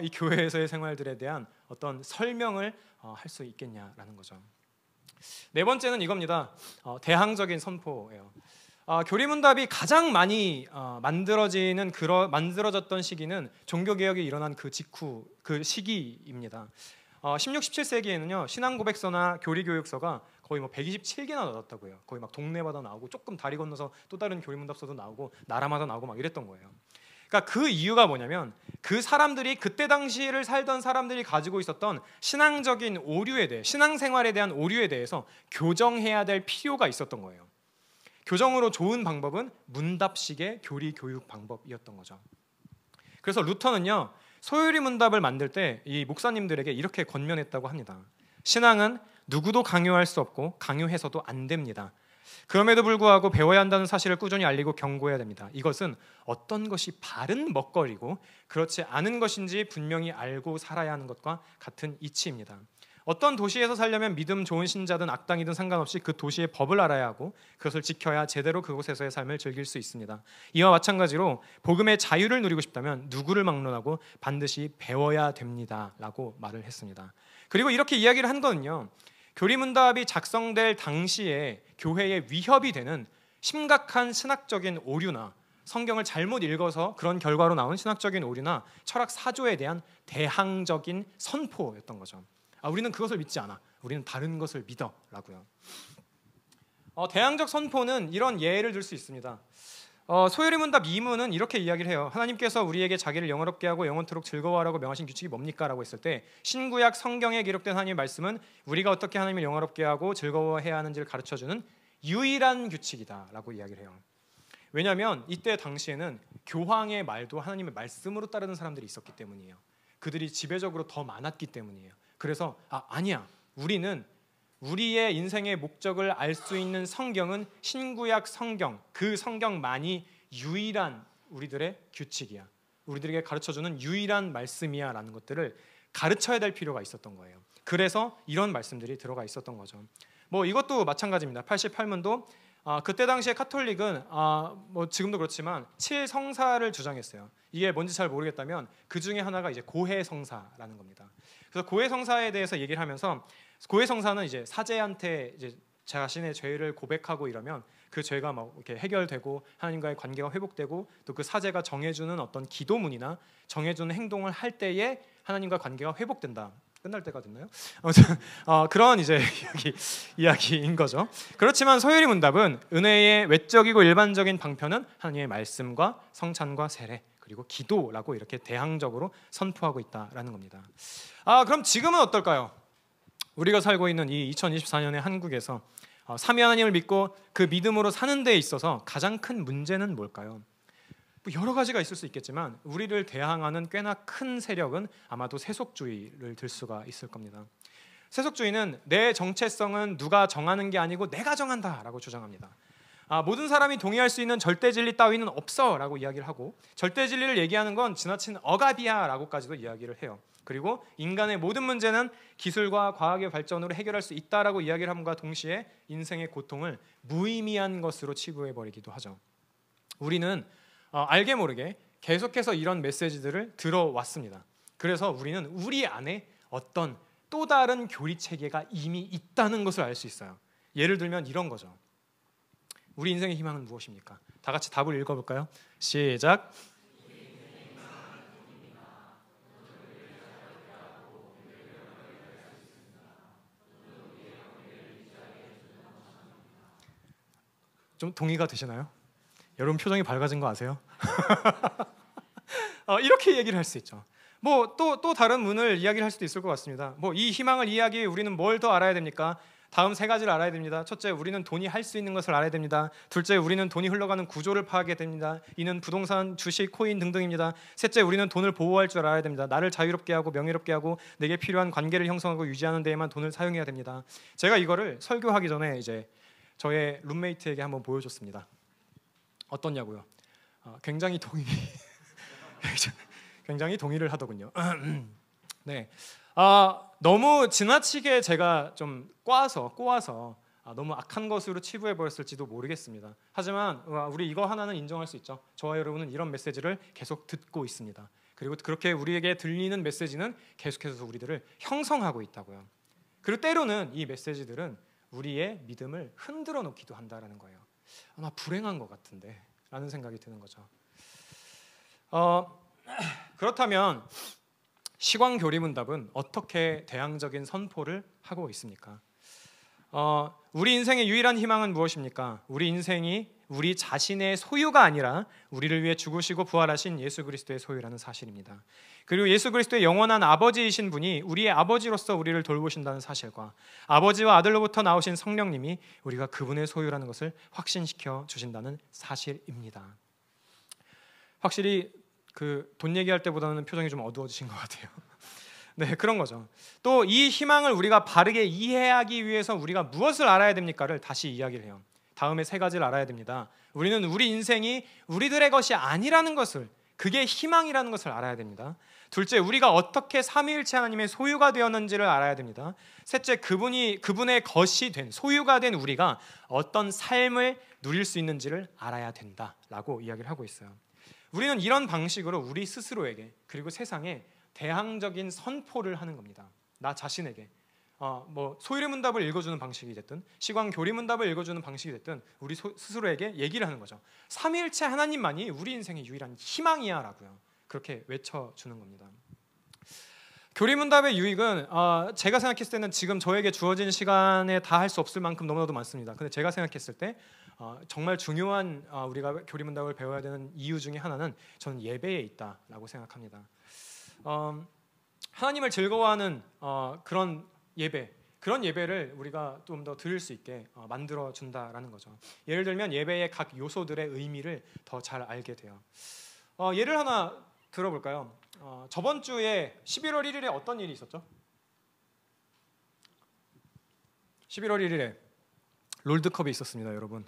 이 교회에서의 생활들에 대한 어떤 설명을 할 수 있겠냐라는 거죠. 네 번째는 이겁니다. 대항적인 선포예요. 교리문답이 가장 많이 만들어졌던 시기는 종교개혁이 일어난 그 직후 그 시기입니다. 16, 17세기에는요 신앙고백서나 교리교육서가 거의 뭐 127개나 나왔다고요. 거의 막 동네마다 나오고 조금 다리 건너서 또 다른 교리문답서도 나오고 나라마다 나오고 막 이랬던 거예요. 그러니까 그 이유가 뭐냐면 그 사람들이 그때 당시를 살던 사람들이 가지고 있었던 신앙적인 오류에 대해 신앙생활에 대한 오류에 대해서 교정해야 될 필요가 있었던 거예요. 교정으로 좋은 방법은 문답식의 교리 교육 방법이었던 거죠. 그래서 루터는요 소요리 문답을 만들 때 이 목사님들에게 이렇게 권면했다고 합니다. 신앙은 누구도 강요할 수 없고 강요해서도 안 됩니다. 그럼에도 불구하고 배워야 한다는 사실을 꾸준히 알리고 경고해야 됩니다. 이것은 어떤 것이 바른 먹거리고 그렇지 않은 것인지 분명히 알고 살아야 하는 것과 같은 이치입니다. 어떤 도시에서 살려면 믿음 좋은 신자든 악당이든 상관없이 그 도시의 법을 알아야 하고 그것을 지켜야 제대로 그곳에서의 삶을 즐길 수 있습니다. 이와 마찬가지로 복음의 자유를 누리고 싶다면 누구를 막론하고 반드시 배워야 됩니다 라고 말을 했습니다. 그리고 이렇게 이야기를 한 거는요 교리문답이 작성될 당시에 교회에 위협이 되는 심각한 신학적인 오류나 성경을 잘못 읽어서 그런 결과로 나온 신학적인 오류나 철학 사조에 대한 대항적인 선포였던 거죠. 우리는 그것을 믿지 않아. 우리는 다른 것을 믿어 라고요. 대항적 선포는 이런 예를 들 수 있습니다. 소요리문답 2문은 이렇게 이야기를 해요. 하나님께서 우리에게 자기를 영원롭게 하고 영원토록 즐거워하라고 명하신 규칙이 뭡니까? 라고 했을 때 신구약 성경에 기록된 하나님의 말씀은 우리가 어떻게 하나님을 영원롭게 하고 즐거워해야 하는지를 가르쳐주는 유일한 규칙이다 라고 이야기를 해요. 왜냐하면 이때 당시에는 교황의 말도 하나님의 말씀으로 따르는 사람들이 있었기 때문이에요. 그들이 지배적으로 더 많았기 때문이에요. 그래서 아니야, 우리는 우리의 인생의 목적을 알 수 있는 성경은 신구약 성경, 그 성경만이 유일한 우리들의 규칙이야, 우리들에게 가르쳐주는 유일한 말씀이야 라는 것들을 가르쳐야 될 필요가 있었던 거예요. 그래서 이런 말씀들이 들어가 있었던 거죠. 뭐 이것도 마찬가지입니다. 88문도 그때 당시에 카톨릭은 뭐 지금도 그렇지만 7성사를 주장했어요. 이게 뭔지 잘 모르겠다면 그 중에 하나가 이제 고해성사라는 겁니다. 그래서 고해성사에 대해서 얘기를 하면서 고해성사는 이제 사제한테 이제 자신의 죄를 고백하고 이러면 그 죄가 막 이렇게 해결되고 하나님과의 관계가 회복되고 또 그 사제가 정해주는 어떤 기도문이나 정해주는 행동을 할 때에 하나님과 관계가 회복된다. 끝날 때가 됐나요? 그런 이제 이야기인 거죠. 그렇지만 소요리 문답은 은혜의 외적이고 일반적인 방편은 하나님의 말씀과 성찬과 세례 그리고 기도라고 이렇게 대항적으로 선포하고 있다라는 겁니다. 그럼 지금은 어떨까요? 우리가 살고 있는 이 2024년의 한국에서 삼위 하나님을 믿고 그 믿음으로 사는 데 있어서 가장 큰 문제는 뭘까요? 여러 가지가 있을 수 있겠지만 우리를 대항하는 꽤나 큰 세력은 아마도 세속주의를 들 수가 있을 겁니다. 세속주의는 내 정체성은 누가 정하는 게 아니고 내가 정한다라고 주장합니다. 모든 사람이 동의할 수 있는 절대 진리 따위는 없어라고 이야기를 하고 절대 진리를 얘기하는 건 지나친 억압이야라고까지도 이야기를 해요. 그리고 인간의 모든 문제는 기술과 과학의 발전으로 해결할 수 있다라고 이야기를 함과 동시에 인생의 고통을 무의미한 것으로 치부해버리기도 하죠. 우리는 알게 모르게 계속해서 이런 메시지들을 들어왔습니다. 그래서 우리는 우리 안에 어떤 또 다른 교리 체계가 이미 있다는 것을 알 수 있어요. 예를 들면 이런 거죠. 우리 인생의 희망은 무엇입니까? 다 같이 답을 읽어볼까요? 시작. 좀 동의가 되시나요? 여러분 표정이 밝아진 거 아세요? 이렇게 얘기를 할 수 있죠. 뭐 또 다른 문을 이야기를 할 수도 있을 것 같습니다. 뭐 이 희망을 이해하기 위해 우리는 뭘 더 알아야 됩니까? 다음 세 가지를 알아야 됩니다. 첫째, 우리는 돈이 할 수 있는 것을 알아야 됩니다. 둘째, 우리는 돈이 흘러가는 구조를 파악해야 됩니다. 이는 부동산, 주식, 코인 등등입니다. 셋째, 우리는 돈을 보호할 줄 알아야 됩니다. 나를 자유롭게 하고 명예롭게 하고 내게 필요한 관계를 형성하고 유지하는 데에만 돈을 사용해야 됩니다. 제가 이거를 설교하기 전에 이제 저의 룸메이트에게 한번 보여줬습니다. 어떻냐고요? 굉장히 동의를 하더군요. 네, 너무 지나치게 제가 좀 꼬아서 너무 악한 것으로 치부해 버렸을지도 모르겠습니다. 하지만 우리 이거 하나는 인정할 수 있죠. 저와 여러분은 이런 메시지를 계속 듣고 있습니다. 그리고 그렇게 우리에게 들리는 메시지는 계속해서 우리들을 형성하고 있다고요. 그리고 때로는 이 메시지들은 우리의 믿음을 흔들어 놓기도 한다라는 거예요. 아마 불행한 것 같은데 라는 생각이 드는 거죠. 그렇다면 시광교리문답은 어떻게 대항적인 선포를 하고 있습니까? 우리 인생의 유일한 희망은 무엇입니까? 우리 인생이 우리 자신의 소유가 아니라 우리를 위해 죽으시고 부활하신 예수 그리스도의 소유라는 사실입니다. 그리고 예수 그리스도의 영원한 아버지이신 분이 우리의 아버지로서 우리를 돌보신다는 사실과 아버지와 아들로부터 나오신 성령님이 우리가 그분의 소유라는 것을 확신시켜 주신다는 사실입니다. 확실히 그 돈 얘기할 때보다는 표정이 좀 어두워지신 것 같아요. 네, 그런 거죠. 또 이 희망을 우리가 바르게 이해하기 위해서 우리가 무엇을 알아야 됩니까를 다시 이야기를 해요. 다음에 세 가지를 알아야 됩니다. 우리는 우리 인생이 우리들의 것이 아니라는 것을, 그게 희망이라는 것을 알아야 됩니다. 둘째, 우리가 어떻게 삼위일체 하나님의 소유가 되었는지를 알아야 됩니다. 셋째, 그분의 것이 된, 소유가 된 우리가 어떤 삶을 누릴 수 있는지를 알아야 된다라고 이야기를 하고 있어요. 우리는 이런 방식으로 우리 스스로에게 그리고 세상에 대항적인 선포를 하는 겁니다. 나 자신에게 뭐 소유리문답을 읽어주는 방식이 됐든 시광교리문답을 읽어주는 방식이 됐든 우리 스스로에게 얘기를 하는 거죠. 삼위일체 하나님만이 우리 인생의 유일한 희망이야 라고요. 그렇게 외쳐주는 겁니다. 교리문답의 유익은 제가 생각했을 때는 지금 저에게 주어진 시간에 다 할 수 없을 만큼 너무나도 많습니다. 근데 제가 생각했을 때 정말 중요한 우리가 교리문답을 배워야 되는 이유 중에 하나는 저는 예배에 있다라고 생각합니다. 하나님을 즐거워하는 그런 예배를 우리가 좀 더 드릴 수 있게 만들어 준다라는 거죠. 예를 들면 예배의 각 요소들의 의미를 더 잘 알게 돼요. 예를 하나 들어볼까요? 저번 주에 11월 1일에 어떤 일이 있었죠? 11월 1일에 롤드컵이 있었습니다, 여러분.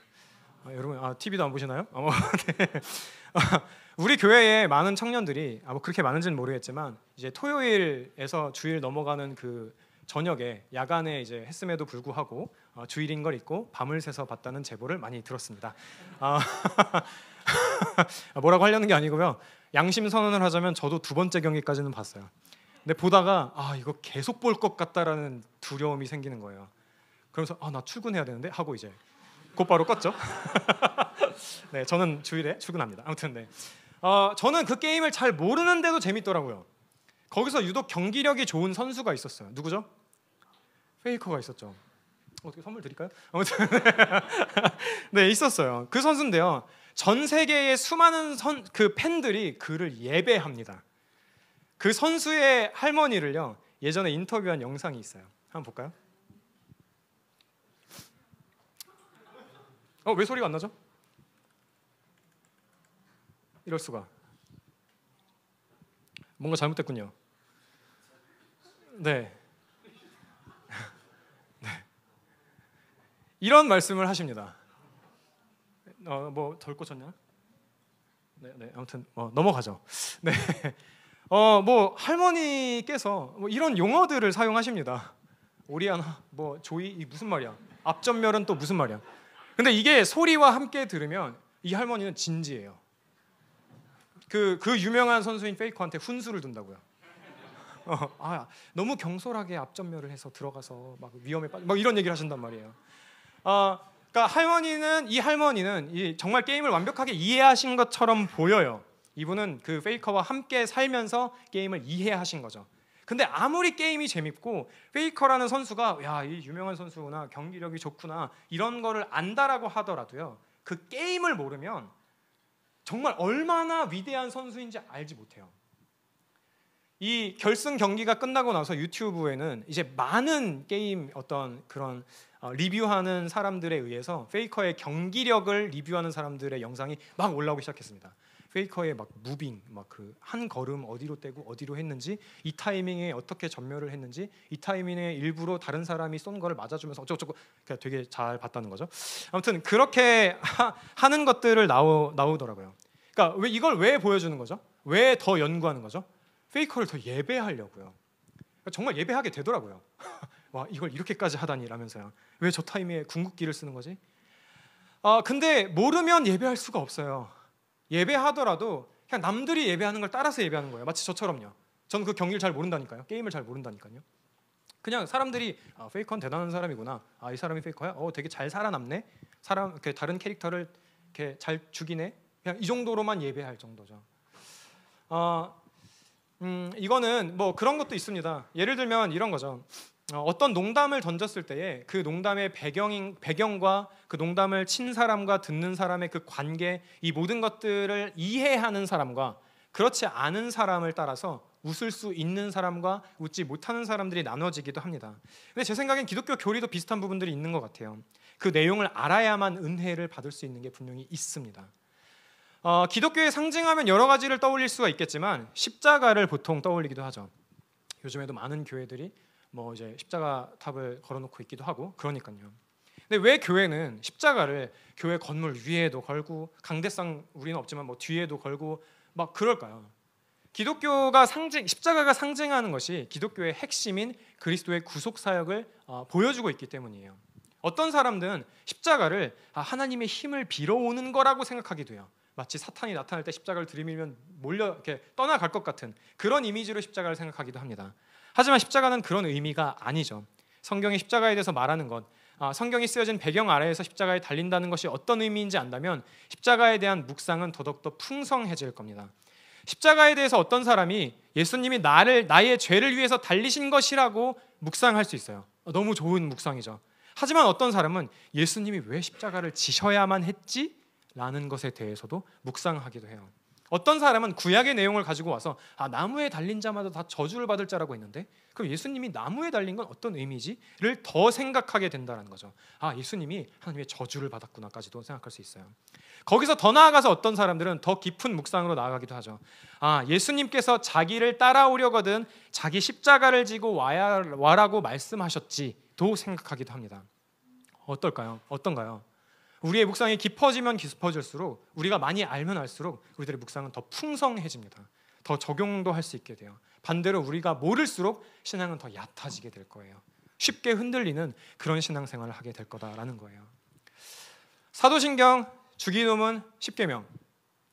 여러분 TV도 안 보시나요? 네. 우리 교회에 많은 청년들이 뭐 그렇게 많은지는 모르겠지만 이제 토요일에서 주일 넘어가는 그 저녁에 야간에 이제 했음에도 불구하고 주일인 걸 잊고 밤을 새서 봤다는 제보를 많이 들었습니다. 뭐라고 하려는 게 아니고요. 양심 선언을 하자면 저도 두 번째 경기까지는 봤어요. 근데 보다가 이거 계속 볼 것 같다라는 두려움이 생기는 거예요. 그래서 나 출근해야 되는데 하고 이제 곧바로 껐죠. 네, 저는 주일에 출근합니다. 아무튼 네, 저는 그 게임을 잘 모르는데도 재밌더라고요. 거기서 유독 경기력이 좋은 선수가 있었어요. 누구죠? 페이커가 있었죠. 어떻게 선물 드릴까요? 아무튼 네, 있었어요. 그 선수인데요. 전 세계의 수많은 그 팬들이 그를 예배합니다. 그 선수의 할머니를요, 예전에 인터뷰한 영상이 있어요. 한번 볼까요? 왜 소리가 안 나죠? 이럴 수가. 뭔가 잘못됐군요. 네. 네. 이런 말씀을 하십니다. 뭐 덜 꽂혔냐? 네. 아무튼 넘어가죠. 네. 뭐 할머니께서 뭐 이런 용어들을 사용하십니다. 오리아나, 뭐 조이, 이 무슨 말이야? 앞전멸은 또 무슨 말이야? 근데 이게 소리와 함께 들으면 이 할머니는 진지해요. 그 유명한 선수인 페이커한테 훈수를 둔다고요. 너무 경솔하게 앞전멸을 해서 들어가서 막 위험에 빠져, 막 이런 얘기를 하신단 말이에요. 그러니까 이 할머니는 정말 게임을 완벽하게 이해하신 것처럼 보여요. 이분은 그 페이커와 함께 살면서 게임을 이해하신 거죠. 근데 아무리 게임이 재밌고 페이커라는 선수가 이 유명한 선수구나, 경기력이 좋구나 이런 거를 안다라고 하더라도요, 그 게임을 모르면 정말 얼마나 위대한 선수인지 알지 못해요. 이 결승 경기가 끝나고 나서 유튜브에는 이제 많은 게임 어떤 그런 리뷰하는 사람들에 의해서 페이커의 경기력을 리뷰하는 사람들의 영상이 막 올라오기 시작했습니다. 페이커의 막 무빙, 막 그 한 걸음 어디로 떼고 어디로 했는지, 이 타이밍에 어떻게 전멸을 했는지, 이 타이밍에 일부러 다른 사람이 쏜 거를 맞아주면서 어쩌고저쩌고 되게 잘 봤다는 거죠. 아무튼 그렇게 하는 것들을 나오더라고요. 그러니까 이걸 왜 보여주는 거죠? 왜 더 연구하는 거죠? 페이커를 더 예배하려고요. 그러니까 정말 예배하게 되더라고요. 와, 이걸 이렇게까지 하다니라면서요. 왜 저 타이밍에 궁극기를 쓰는 거지? 근데 모르면 예배할 수가 없어요. 예배하더라도 그냥 남들이 예배하는 걸 따라서 예배하는 거예요. 마치 저처럼요. 저는 그 경기를 잘 모른다니까요. 게임을 잘 모른다니까요. 그냥 사람들이 페이커는 대단한 사람이구나. 이 사람이 페이커야? 되게 잘 살아남네. 이렇게 다른 캐릭터를 이렇게 잘 죽이네. 그냥 이 정도로만 예배할 정도죠. 이거는 뭐 그런 것도 있습니다. 예를 들면 이런 거죠. 어떤 농담을 던졌을 때에 그 농담의 배경과 그 농담을 친 사람과 듣는 사람의 그 관계, 이 모든 것들을 이해하는 사람과 그렇지 않은 사람을 따라서 웃을 수 있는 사람과 웃지 못하는 사람들이 나눠지기도 합니다. 근데 제 생각엔 기독교 교리도 비슷한 부분들이 있는 것 같아요. 그 내용을 알아야만 은혜를 받을 수 있는 게 분명히 있습니다. 기독교에 상징하면 여러 가지를 떠올릴 수가 있겠지만 십자가를 보통 떠올리기도 하죠. 요즘에도 많은 교회들이 뭐 이제 십자가 탑을 걸어놓고 있기도 하고 그러니까요. 근데 왜 교회는 십자가를 교회 건물 위에도 걸고 강대상 우리는 없지만 뭐 뒤에도 걸고 막 그럴까요? 십자가가 상징하는 것이 기독교의 핵심인 그리스도의 구속 사역을 보여주고 있기 때문이에요. 어떤 사람들은 십자가를 하나님의 힘을 빌어오는 거라고 생각하기도 해요. 마치 사탄이 나타날 때 십자가를 들이밀면 이렇게 떠나갈 것 같은 그런 이미지로 십자가를 생각하기도 합니다. 하지만 십자가는 그런 의미가 아니죠. 성경이 십자가에 대해서 말하는 것, 성경이 쓰여진 배경 아래에서 십자가에 달린다는 것이 어떤 의미인지 안다면 십자가에 대한 묵상은 더더욱 풍성해질 겁니다. 십자가에 대해서 어떤 사람이 예수님이 나의 죄를 위해서 달리신 것이라고 묵상할 수 있어요. 너무 좋은 묵상이죠. 하지만 어떤 사람은 예수님이 왜 십자가를 지셔야만 했지? 라는 것에 대해서도 묵상하기도 해요. 어떤 사람은 구약의 내용을 가지고 와서 나무에 달린 자마다 다 저주를 받을 자라고 했는데 그럼 예수님이 나무에 달린 건 어떤 의미지?를 더 생각하게 된다는 거죠. 예수님이 하나님의 저주를 받았구나까지도 생각할 수 있어요. 거기서 더 나아가서 어떤 사람들은 더 깊은 묵상으로 나아가기도 하죠. 예수님께서 자기를 따라오려거든 자기 십자가를 지고 와라고 말씀하셨지도 생각하기도 합니다. 어떨까요? 어떤가요? 우리의 묵상이 깊어지면 깊어질수록 우리가 많이 알면 알수록 우리들의 묵상은 더 풍성해집니다. 더 적용도 할 수 있게 돼요. 반대로 우리가 모를수록 신앙은 더 얕아지게 될 거예요. 쉽게 흔들리는 그런 신앙생활을 하게 될 거다라는 거예요. 사도신경, 주기도문, 십계명.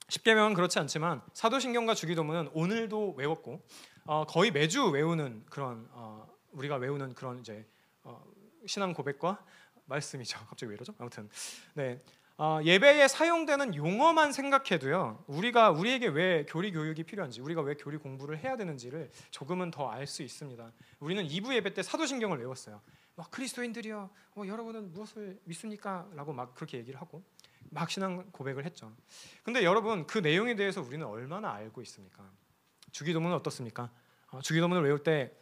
십계명은 그렇지 않지만 사도신경과 주기도문은 오늘도 외웠고 거의 매주 외우는 그런 우리가 외우는 그런 이제 신앙 고백과 말씀이죠. 갑자기 왜 이러죠? 아무튼 예배에 사용되는 용어만 생각해도요. 우리에게 왜 교리 교육이 필요한지, 우리가 왜 교리 공부를 해야 되는지를 조금은 더 알 수 있습니다. 우리는 2부 예배 때 사도신경을 외웠어요. 그리스도인들이여, 여러분은 무엇을 믿습니까? 라고 막 그렇게 얘기를 하고 막 신앙 고백을 했죠. 근데 여러분 그 내용에 대해서 우리는 얼마나 알고 있습니까? 주기도문은 어떻습니까? 주기도문을 외울 때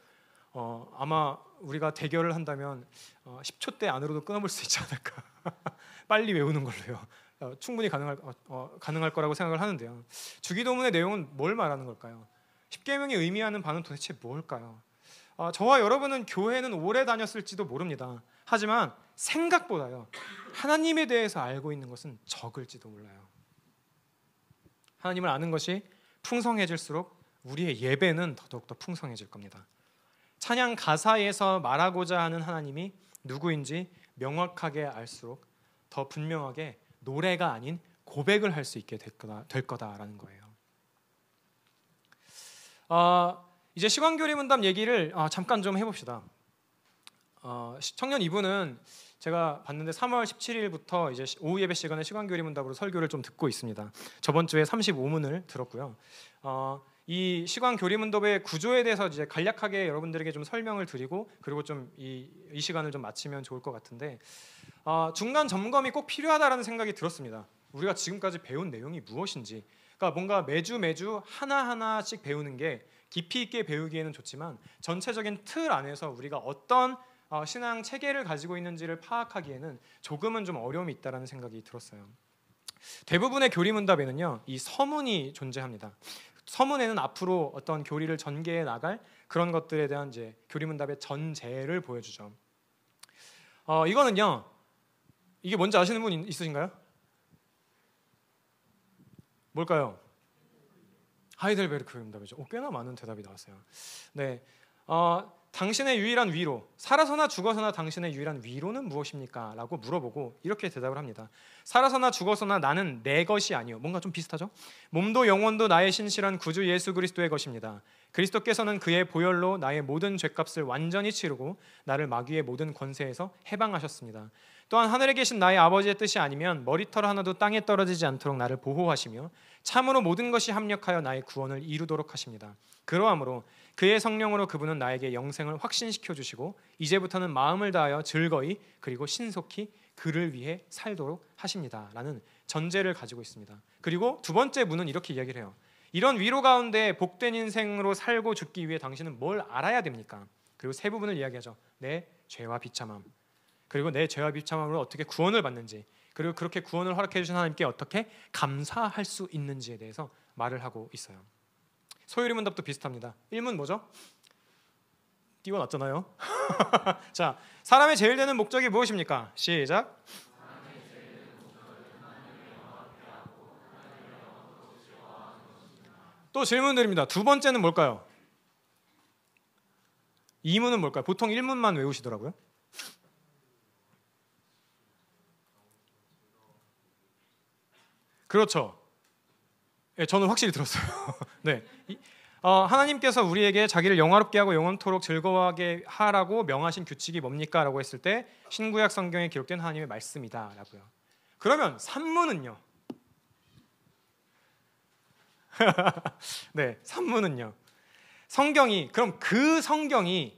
아마 우리가 대결을 한다면 10초 대 안으로도 끊어볼 수 있지 않을까. 빨리 외우는 걸로요. 충분히 가능할 거라고 생각을 하는데요. 주기도문의 내용은 뭘 말하는 걸까요? 십계명이 의미하는 바는 도대체 뭘까요? 저와 여러분은 교회는 오래 다녔을지도 모릅니다. 하지만 생각보다요 하나님에 대해서 알고 있는 것은 적을지도 몰라요. 하나님을 아는 것이 풍성해질수록 우리의 예배는 더더욱 풍성해질 겁니다. 찬양 가사에서 말하고자 하는 하나님이 누구인지 명확하게 알수록 더 분명하게 노래가 아닌 고백을 할 수 있게 될 거다라는 거예요. 이제 시간교리 문답 얘기를 잠깐 좀 해봅시다. 청년 2부는 제가 봤는데 3월 17일부터 이제 오후 예배 시간에 시간교리 문답으로 설교를 좀 듣고 있습니다. 저번 주에 35문을 들었고요. 이 시간 교리 문답의 구조에 대해서 이제 간략하게 여러분들에게 좀 설명을 드리고 그리고 좀 이 시간을 좀 마치면 좋을 것 같은데 중간 점검이 꼭 필요하다라는 생각이 들었습니다. 우리가 지금까지 배운 내용이 무엇인지, 그러니까 뭔가 매주 하나하나씩 배우는 게 깊이 있게 배우기에는 좋지만 전체적인 틀 안에서 우리가 어떤 신앙 체계를 가지고 있는지를 파악하기에는 조금은 좀 어려움이 있다라는 생각이 들었어요. 대부분의 교리 문답에는요 이 서문이 존재합니다. 서문에는 앞으로 어떤 교리를 전개해 나갈 그런 것들에 대한 이제 교리 문답의 전제를 보여주죠. 이거는요, 이게 뭔지 아시는 분 있으신가요? 뭘까요? 하이델베르크 교리 문답이죠. 꽤나 많은 대답이 나왔어요. 네, 당신의 유일한 위로, 살아서나 죽어서나 당신의 유일한 위로는 무엇입니까? 라고 물어보고 이렇게 대답을 합니다. 살아서나 죽어서나 나는 내 것이 아니요. 뭔가 좀 비슷하죠? 몸도 영혼도 나의 신실한 구주 예수 그리스도의 것입니다. 그리스도께서는 그의 보혈로 나의 모든 죄값을 완전히 치르고 나를 마귀의 모든 권세에서 해방하셨습니다. 또한 하늘에 계신 나의 아버지의 뜻이 아니면 머리털 하나도 땅에 떨어지지 않도록 나를 보호하시며 참으로 모든 것이 합력하여 나의 구원을 이루도록 하십니다. 그러함으로 그의 성령으로 그분은 나에게 영생을 확신시켜 주시고 이제부터는 마음을 다하여 즐거이 그리고 신속히 그를 위해 살도록 하십니다. 라는 전제를 가지고 있습니다. 그리고 두 번째 문은 이렇게 이야기를 해요. 이런 위로 가운데 복된 인생으로 살고 죽기 위해 당신은 뭘 알아야 됩니까? 그리고 세 부분을 이야기하죠. 내 죄와 비참함, 그리고 내 죄와 비참함으로 어떻게 구원을 받는지, 그리고 그렇게 구원을 허락해 주신 하나님께 어떻게 감사할 수 있는지에 대해서 말을 하고 있어요. 소요리 문답도 비슷합니다. 1문 뭐죠? 띄워놨잖아요. 자, 사람의 제일 되는 목적이 무엇입니까? 시작. 또 질문 드립니다. 두 번째는 뭘까요? 2문은 뭘까요? 보통 1문만 외우시더라고요. 그렇죠. 네, 저는 확실히 들었어요. 네, 하나님께서 우리에게 자기를 영화롭게 하고 영원토록 즐거워하게 하라고 명하신 규칙이 뭡니까? 라고 했을 때 신구약 성경에 기록된 하나님의 말씀이다 라고요. 그러면 3문은요? 네, 3문은요. 그럼 그 성경이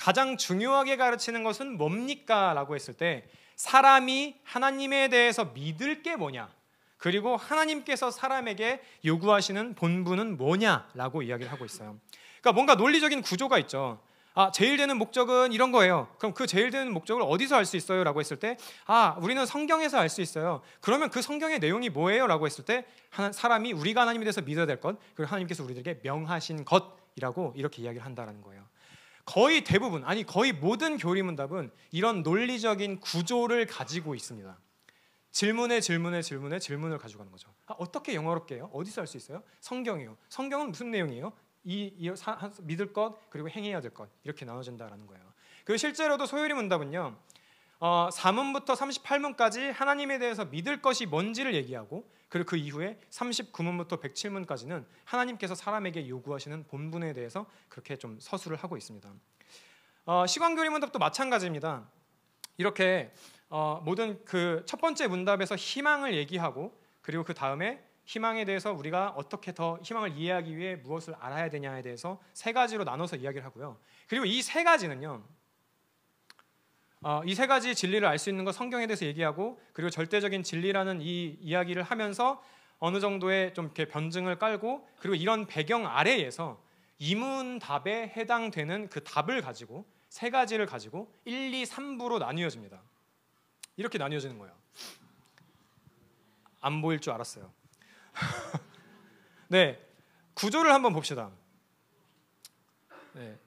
가장 중요하게 가르치는 것은 뭡니까? 라고 했을 때 사람이 하나님에 대해서 믿을 게 뭐냐, 그리고 하나님께서 사람에게 요구하시는 본분은 뭐냐라고 이야기를 하고 있어요. 그러니까 뭔가 논리적인 구조가 있죠. 제일 되는 목적은 이런 거예요. 그럼 그 제일 되는 목적을 어디서 알 수 있어요? 라고 했을 때 우리는 성경에서 알 수 있어요. 그러면 그 성경의 내용이 뭐예요? 라고 했을 때 사람이 우리가 하나님에 대해서 믿어야 될 것, 그리고 하나님께서 우리들에게 명하신 것이라고 이렇게 이야기를 한다는 거예요. 거의 대부분, 아니 거의 모든 교리문답은 이런 논리적인 구조를 가지고 있습니다. 질문에 질문을 가지고 가는 거죠. 어떻게 영어롭게 해요? 어디서 할 수 있어요? 성경이요. 성경은 무슨 내용이에요? 믿을 것, 그리고 행해야 될 것, 이렇게 나눠진다라는 거예요. 그리고 실제로도 소요리 문답은요, 4문부터 38문까지 하나님에 대해서 믿을 것이 뭔지를 얘기하고, 그리고 그 이후에 39문부터 107문까지는 하나님께서 사람에게 요구하시는 본분에 대해서 그렇게 좀 서술을 하고 있습니다. 시간교리 문답도 마찬가지입니다. 이렇게 모든 그 첫 번째 문답에서 희망을 얘기하고, 그리고 그 다음에 희망에 대해서 우리가 어떻게 더 희망을 이해하기 위해 무엇을 알아야 되냐에 대해서 세 가지로 나눠서 이야기를 하고요. 그리고 이 세 가지는요, 이 세 가지 진리를 알 수 있는 것, 성경에 대해서 얘기하고, 그리고 절대적인 진리라는 이 이야기를 하면서 어느 정도의 좀 이렇게 변증을 깔고, 그리고 이런 배경 아래에서 이문답에 해당되는 그 답을 가지고 세 가지를 가지고 1, 2, 3부로 나뉘어집니다. 이렇게 나뉘어지는 거예요. 안 보일 줄 알았어요. 네, 구조를 한번 봅시다. 네,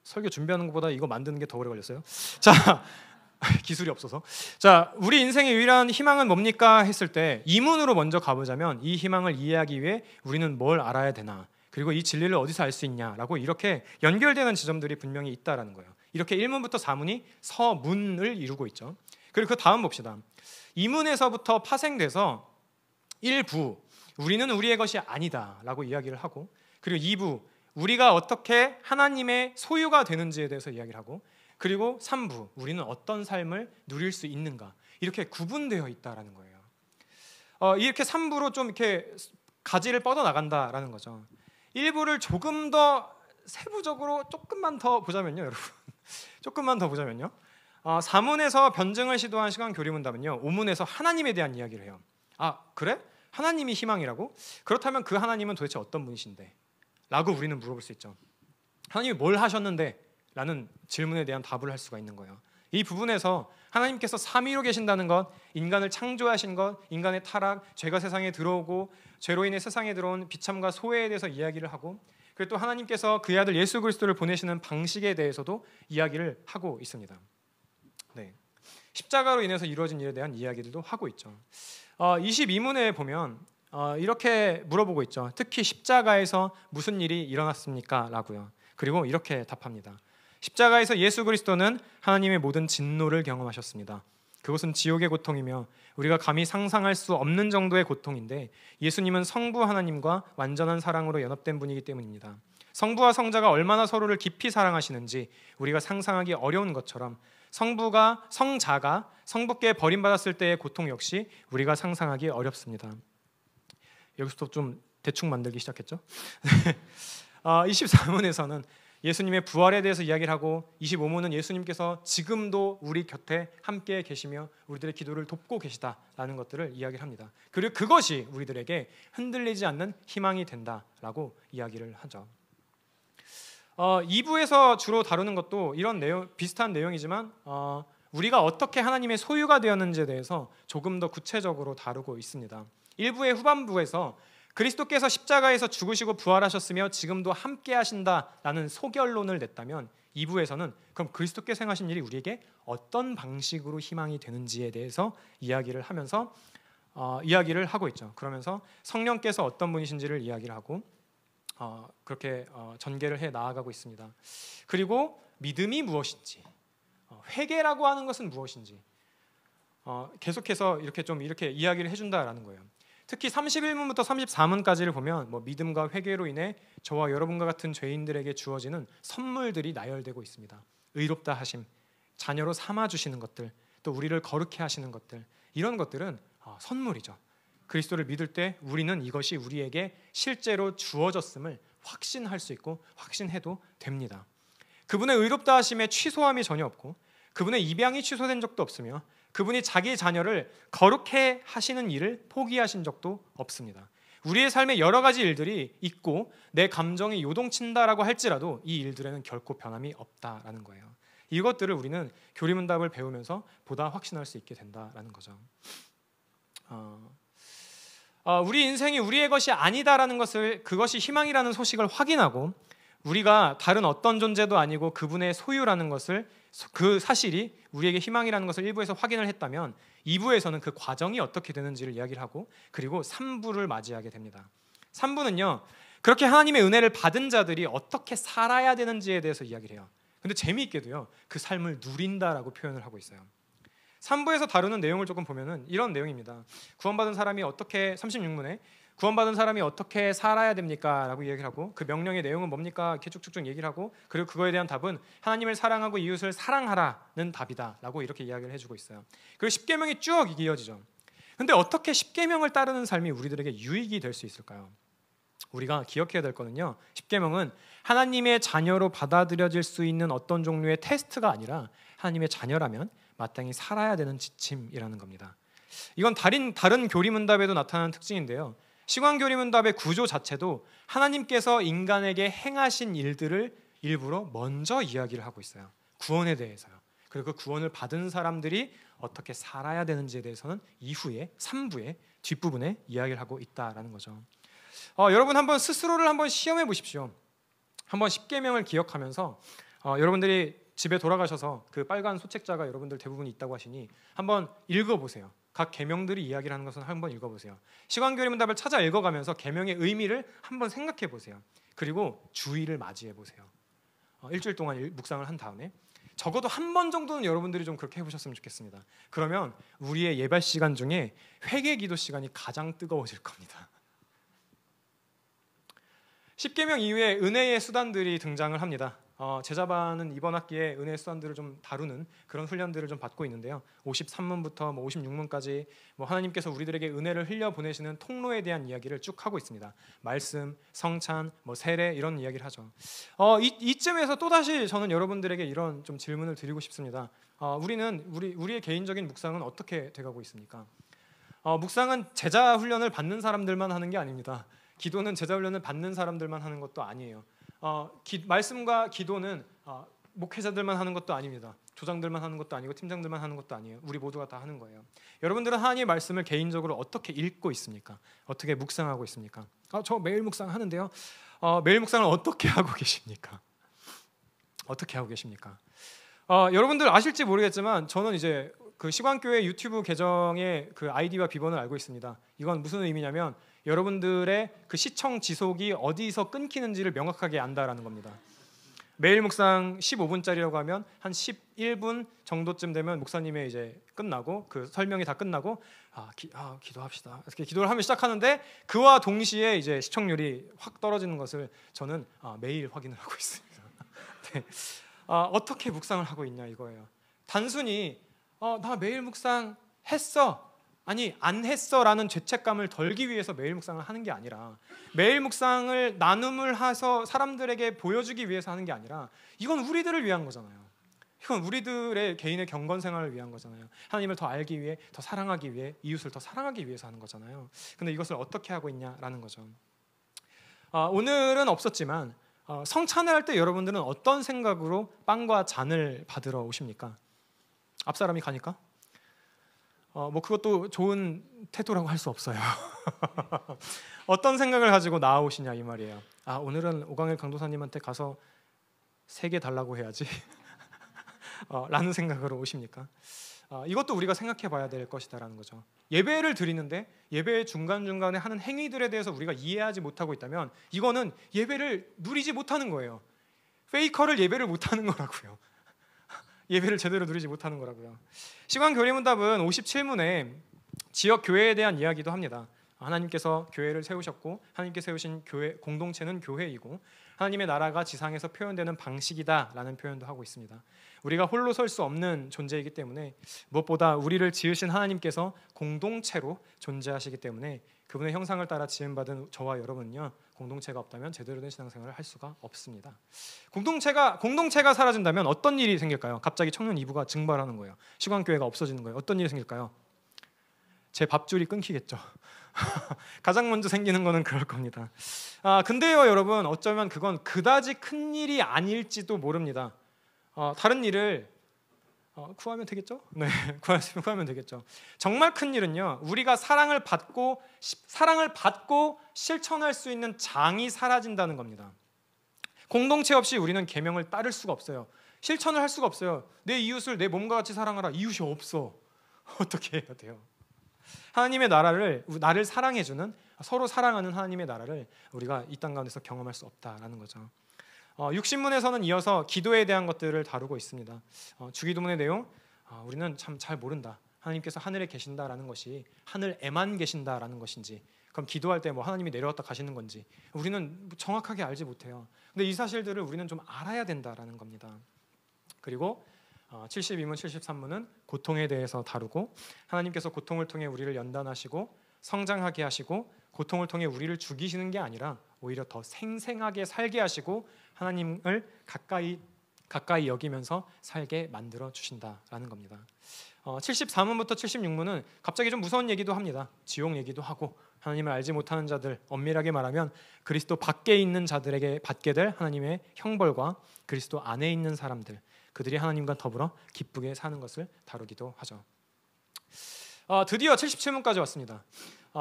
설교 준비하는 것보다 이거 만드는 게 더 오래 걸렸어요. 자, 기술이 없어서. 자, 우리 인생의 유일한 희망은 뭡니까? 했을 때 이문으로 먼저 가보자면, 이 희망을 이해하기 위해 우리는 뭘 알아야 되나, 그리고 이 진리를 어디서 알 수 있냐라고 이렇게 연결되는 지점들이 분명히 있다라는 거예요. 이렇게 1문부터 4문이 서문을 이루고 있죠. 그리고 그 다음 봅시다. 2문에서부터 파생돼서 1부, 우리는 우리의 것이 아니다 라고 이야기를 하고, 그리고 2부, 우리가 어떻게 하나님의 소유가 되는지에 대해서 이야기를 하고, 그리고 3부, 우리는 어떤 삶을 누릴 수 있는가, 이렇게 구분되어 있다라는 거예요. 이렇게 3부로 좀 이렇게 가지를 뻗어 나간다라는 거죠. 1부를 조금 더 세부적으로 조금만 더 보자면요, 여러분. 조금만 더 보자면요. 4문에서 변증을 시도한 시간 교리문답은요, 5문에서 하나님에 대한 이야기를 해요. 그래? 하나님이 희망이라고? 그렇다면 그 하나님은 도대체 어떤 분이신데? 라고 우리는 물어볼 수 있죠. 하나님이 뭘 하셨는데? 라는 질문에 대한 답을 할 수가 있는 거예요. 이 부분에서 하나님께서 삼위로 계신다는 것, 인간을 창조하신 것, 인간의 타락, 죄가 세상에 들어오고 죄로 인해 세상에 들어온 비참과 소외에 대해서 이야기를 하고, 그리고 또 하나님께서 그의 아들 예수 그리스도를 보내시는 방식에 대해서도 이야기를 하고 있습니다. 네, 십자가로 인해서 이루어진 일에 대한 이야기들도 하고 있죠. 22문에 보면 이렇게 물어보고 있죠. 특히 십자가에서 무슨 일이 일어났습니까? 라고요. 그리고 이렇게 답합니다. 십자가에서 예수 그리스도는 하나님의 모든 진노를 경험하셨습니다. 그것은 지옥의 고통이며 우리가 감히 상상할 수 없는 정도의 고통인데, 예수님은 성부 하나님과 완전한 사랑으로 연합된 분이기 때문입니다. 성부와 성자가 얼마나 서로를 깊이 사랑하시는지 우리가 상상하기 어려운 것처럼, 성자가 성부께 버림받았을 때의 고통 역시 우리가 상상하기 어렵습니다. 여기서 좀 대충 만들기 시작했죠. 24문에서는 예수님의 부활에 대해서 이야기를 하고, 25문은 예수님께서 지금도 우리 곁에 함께 계시며 우리들의 기도를 돕고 계시다라는 것들을 이야기를 합니다. 그리고 그것이 우리들에게 흔들리지 않는 희망이 된다라고 이야기를 하죠. 2부에서 주로 다루는 것도 이런 내용, 비슷한 내용이지만 우리가 어떻게 하나님의 소유가 되었는지에 대해서 조금 더 구체적으로 다루고 있습니다. 1부의 후반부에서 그리스도께서 십자가에서 죽으시고 부활하셨으며 지금도 함께 하신다라는 소결론을 냈다면, 2부에서는 그럼 그리스도께서 행하신 일이 우리에게 어떤 방식으로 희망이 되는지에 대해서 이야기를 하면서 이야기를 하고 있죠. 그러면서 성령께서 어떤 분이신지를 이야기를 하고 그렇게 전개를 해 나아가고 있습니다. 그리고 믿음이 무엇인지, 회개라고 하는 것은 무엇인지 계속해서 이렇게 이야기를 해준다라는 거예요. 특히 31문부터 34문까지를 보면 믿음과 회개로 인해 저와 여러분과 같은 죄인들에게 주어지는 선물들이 나열되고 있습니다. 의롭다 하심, 자녀로 삼아 주시는 것들, 또 우리를 거룩해 하시는 것들, 이런 것들은 선물이죠. 그리스도를 믿을 때 우리는 이것이 우리에게 실제로 주어졌음을 확신할 수 있고 확신해도 됩니다. 그분의 의롭다 하심에 취소함이 전혀 없고 그분의 입양이 취소된 적도 없으며 그분이 자기 자녀를 거룩해 하시는 일을 포기하신 적도 없습니다. 우리의 삶에 여러 가지 일들이 있고 내 감정이 요동친다라고 할지라도 이 일들에는 결코 변함이 없다라는 거예요. 이것들을 우리는 교리문답을 배우면서 보다 확신할 수 있게 된다라는 거죠. 우리 인생이 우리의 것이 아니다라는 것을, 그것이 희망이라는 소식을 확인하고 우리가 다른 어떤 존재도 아니고 그분의 소유라는 것을, 그 사실이 우리에게 희망이라는 것을 1부에서 확인을 했다면 2부에서는 그 과정이 어떻게 되는지를 이야기를 하고 그리고 3부를 맞이하게 됩니다. 3부는요, 그렇게 하나님의 은혜를 받은 자들이 어떻게 살아야 되는지에 대해서 이야기를 해요. 근데 재미있게도요, 그 삶을 누린다라고 표현을 하고 있어요. 3부에서 다루는 내용을 조금 보면은 이런 내용입니다. 구원받은 사람이 어떻게, 36문에 구원받은 사람이 어떻게 살아야 됩니까? 라고 얘기를 하고 그 명령의 내용은 뭡니까? 이렇게 쭉쭉쭉 얘기를 하고 그리고 그거에 대한 답은 하나님을 사랑하고 이웃을 사랑하라는 답이다 라고 이렇게 이야기를 해주고 있어요. 그리고 십계명이 쭉 이어지죠. 근데 어떻게 십계명을 따르는 삶이 우리들에게 유익이 될 수 있을까요? 우리가 기억해야 될 거는요, 십계명은 하나님의 자녀로 받아들여질 수 있는 어떤 종류의 테스트가 아니라 하나님의 자녀라면 마땅히 살아야 되는 지침이라는 겁니다. 이건 다른 교리문답에도 나타나는 특징인데요, 시간교리문답의 구조 자체도 하나님께서 인간에게 행하신 일들을 일부러 먼저 이야기를 하고 있어요. 구원에 대해서요. 그리고 그 구원을 받은 사람들이 어떻게 살아야 되는지에 대해서는 이후에 3부의 뒷부분에 이야기를 하고 있다라는 거죠. 여러분 한번 스스로를 한번 시험해 보십시오. 한번 십계명을 기억하면서 여러분들이 집에 돌아가셔서 그 빨간 소책자가 여러분들 대부분 있다고 하시니 한번 읽어보세요. 각 계명들이 이야기를 하는 것은 한번 읽어보세요. 시간교리문답을 찾아 읽어가면서 계명의 의미를 한번 생각해 보세요. 그리고 주의를 맞이해 보세요. 일주일 동안 묵상을 한 다음에 적어도 한 번 정도는 여러분들이 좀 그렇게 해보셨으면 좋겠습니다. 그러면 우리의 예배 시간 중에 회개 기도 시간이 가장 뜨거워질 겁니다. 십계명 이후에 은혜의 수단들이 등장을 합니다. 제자반은 이번 학기에 은혜의 수단들을 좀 다루는 그런 훈련들을 좀 받고 있는데요. 53문부터 56문까지 하나님께서 우리들에게 은혜를 흘려 보내시는 통로에 대한 이야기를 쭉 하고 있습니다. 말씀, 성찬, 세례 이런 이야기를 하죠. 이쯤에서 또 다시 저는 여러분들에게 이런 좀 질문을 드리고 싶습니다. 우리의 개인적인 묵상은 어떻게 돼가고 있습니까? 묵상은 제자 훈련을 받는 사람들만 하는 게 아닙니다. 기도는 제자 훈련을 받는 사람들만 하는 것도 아니에요. 말씀과 기도는 목회자들만 하는 것도 아닙니다. 조장들만 하는 것도 아니고 팀장들만 하는 것도 아니에요. 우리 모두가 다 하는 거예요. 여러분들은 하나님의 말씀을 개인적으로 어떻게 읽고 있습니까? 어떻게 묵상하고 있습니까? 저 매일 묵상하는데요. 매일 묵상을 어떻게 하고 계십니까? 어떻게 하고 계십니까? 여러분들 아실지 모르겠지만 저는 이제 그 시광교회 유튜브 계정의 그 아이디와 비번을 알고 있습니다. 이건 무슨 의미냐면 여러분들의 그 시청 지속이 어디서 끊기는지를 명확하게 안다라는 겁니다. 매일 묵상 15분짜리라고 하면 한 11분 정도쯤 되면 목사님의 이제 끝나고 그 설명이 다 끝나고 기도합시다. 이렇게 기도를 하면 시작하는데 그와 동시에 이제 시청률이 확 떨어지는 것을 저는 매일 확인을 하고 있습니다. 네. 어떻게 묵상을 하고 있냐 이거예요. 단순히 나 매일 묵상 했어, 아니 안 했어라는 죄책감을 덜기 위해서 매일 묵상을 하는 게 아니라 매일 묵상을 나눔을 해서 사람들에게 보여주기 위해서 하는 게 아니라 이건 우리들을 위한 거잖아요. 이건 우리들의 개인의 경건 생활을 위한 거잖아요. 하나님을 더 알기 위해, 더 사랑하기 위해, 이웃을 더 사랑하기 위해서 하는 거잖아요. 근데 이것을 어떻게 하고 있냐라는 거죠. 오늘은 없었지만 성찬을 할 때 여러분들은 어떤 생각으로 빵과 잔을 받으러 오십니까? 앞사람이 가니까? 그것도 좋은 태도라고 할 수 없어요. 어떤 생각을 가지고 나오시냐 이 말이에요. 오늘은 오광일 강도사님한테 가서 3개 달라고 해야지 라는 생각으로 오십니까? 이것도 우리가 생각해 봐야 될 것이다라는 거죠. 예배를 드리는데 예배의 중간중간에 하는 행위들에 대해서 우리가 이해하지 못하고 있다면 이거는 예배를 누리지 못하는 거예요. 페이커를 예배를 못하는 거라고요. 예배를 제대로 누리지 못하는 거라고요. 시간교리문답은 57문에 지역 교회에 대한 이야기도 합니다. 하나님께서 교회를 세우셨고 하나님께서 세우신 교회 공동체는 교회이고 하나님의 나라가 지상에서 표현되는 방식이다라는 표현도 하고 있습니다. 우리가 홀로 설 수 없는 존재이기 때문에 무엇보다 우리를 지으신 하나님께서 공동체로 존재하시기 때문에 그분의 형상을 따라 지음받은 저와 여러분은요, 공동체가 없다면 제대로 된 신앙생활을 할 수가 없습니다. 공동체가 사라진다면 어떤 일이 생길까요? 갑자기 청년 이부가 증발하는 거예요. 시광교회가 없어지는 거예요. 어떤 일이 생길까요? 제 밥줄이 끊기겠죠. 가장 먼저 생기는 거는 그럴 겁니다. 근데요 여러분, 어쩌면 그건 그다지 큰 일이 아닐지도 모릅니다. 다른 일을 구하면 되겠죠? 네, 구하면 되겠죠. 정말 큰 일은요, 우리가 사랑을 받고 실천할 수 있는 장이 사라진다는 겁니다. 공동체 없이 우리는 계명을 따를 수가 없어요. 실천을 할 수가 없어요. 내 이웃을 내 몸과 같이 사랑하라. 이웃이 없어. 어떻게 해야 돼요? 하나님의 나를 사랑해주는, 서로 사랑하는 하나님의 나라를 우리가 이 땅 가운데서 경험할 수 없다라는 거죠. 육신문에서는 이어서 기도에 대한 것들을 다루고 있습니다. 주기도문의 내용, 우리는 참 잘 모른다. 하나님께서 하늘에 계신다라는 것이 하늘에만 계신다라는 것인지, 그럼 기도할 때 뭐 하나님이 내려왔다 가시는 건지 우리는 정확하게 알지 못해요. 근데 이 사실들을 우리는 좀 알아야 된다라는 겁니다. 그리고 72문, 73문은 고통에 대해서 다루고, 하나님께서 고통을 통해 우리를 연단하시고 성장하게 하시고, 고통을 통해 우리를 죽이시는 게 아니라 오히려 더 생생하게 살게 하시고 하나님을 가까이 여기면서 살게 만들어 주신다라는 겁니다. 73문부터 76문은 갑자기 좀 무서운 얘기도 합니다. 지옥 얘기도 하고, 하나님을 알지 못하는 자들, 엄밀하게 말하면 그리스도 밖에 있는 자들에게 받게 될 하나님의 형벌과 그리스도 안에 있는 사람들, 그들이 하나님과 더불어 기쁘게 사는 것을 다루기도 하죠. 드디어 77문까지 왔습니다.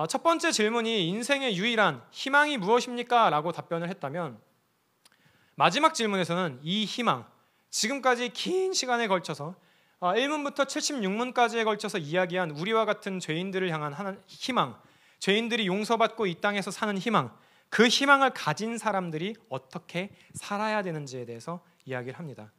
첫 번째 질문이 인생의 유일한 희망이 무엇입니까? 라고 답변을 했다면, 마지막 질문에서는 이 희망, 지금까지 긴 시간에 걸쳐서 1문부터 76문까지에 걸쳐서 이야기한 우리와 같은 죄인들을 향한 희망, 죄인들이 용서받고 이 땅에서 사는 희망, 그 희망을 가진 사람들이 어떻게 살아야 되는지에 대해서 이야기를 합니다.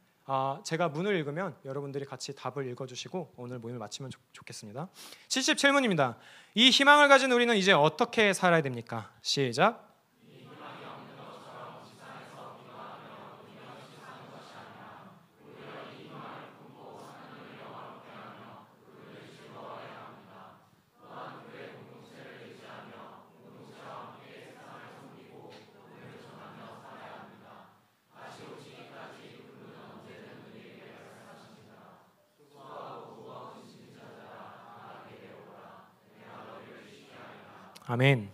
제가 문을 읽으면 여러분들이 같이 답을 읽어주시고 오늘 모임을 마치면 좋겠습니다. 77문입니다. 이 희망을 가진 우리는 이제 어떻게 살아야 됩니까? 시작. 아멘.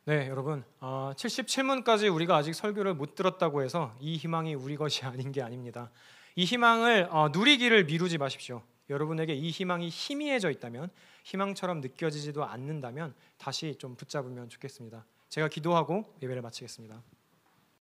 네, 여러분, 77문까지 우리가 아직 설교를 못 들었다고 해서 이 희망이 우리 것이 아닌 게 아닙니다. 이 희망을 누리기를 미루지 마십시오. 여러분에게 이 희망이 희미해져 있다면, 희망처럼 느껴지지도 않는다면 다시 좀 붙잡으면 좋겠습니다. 제가 기도하고 예배를 마치겠습니다.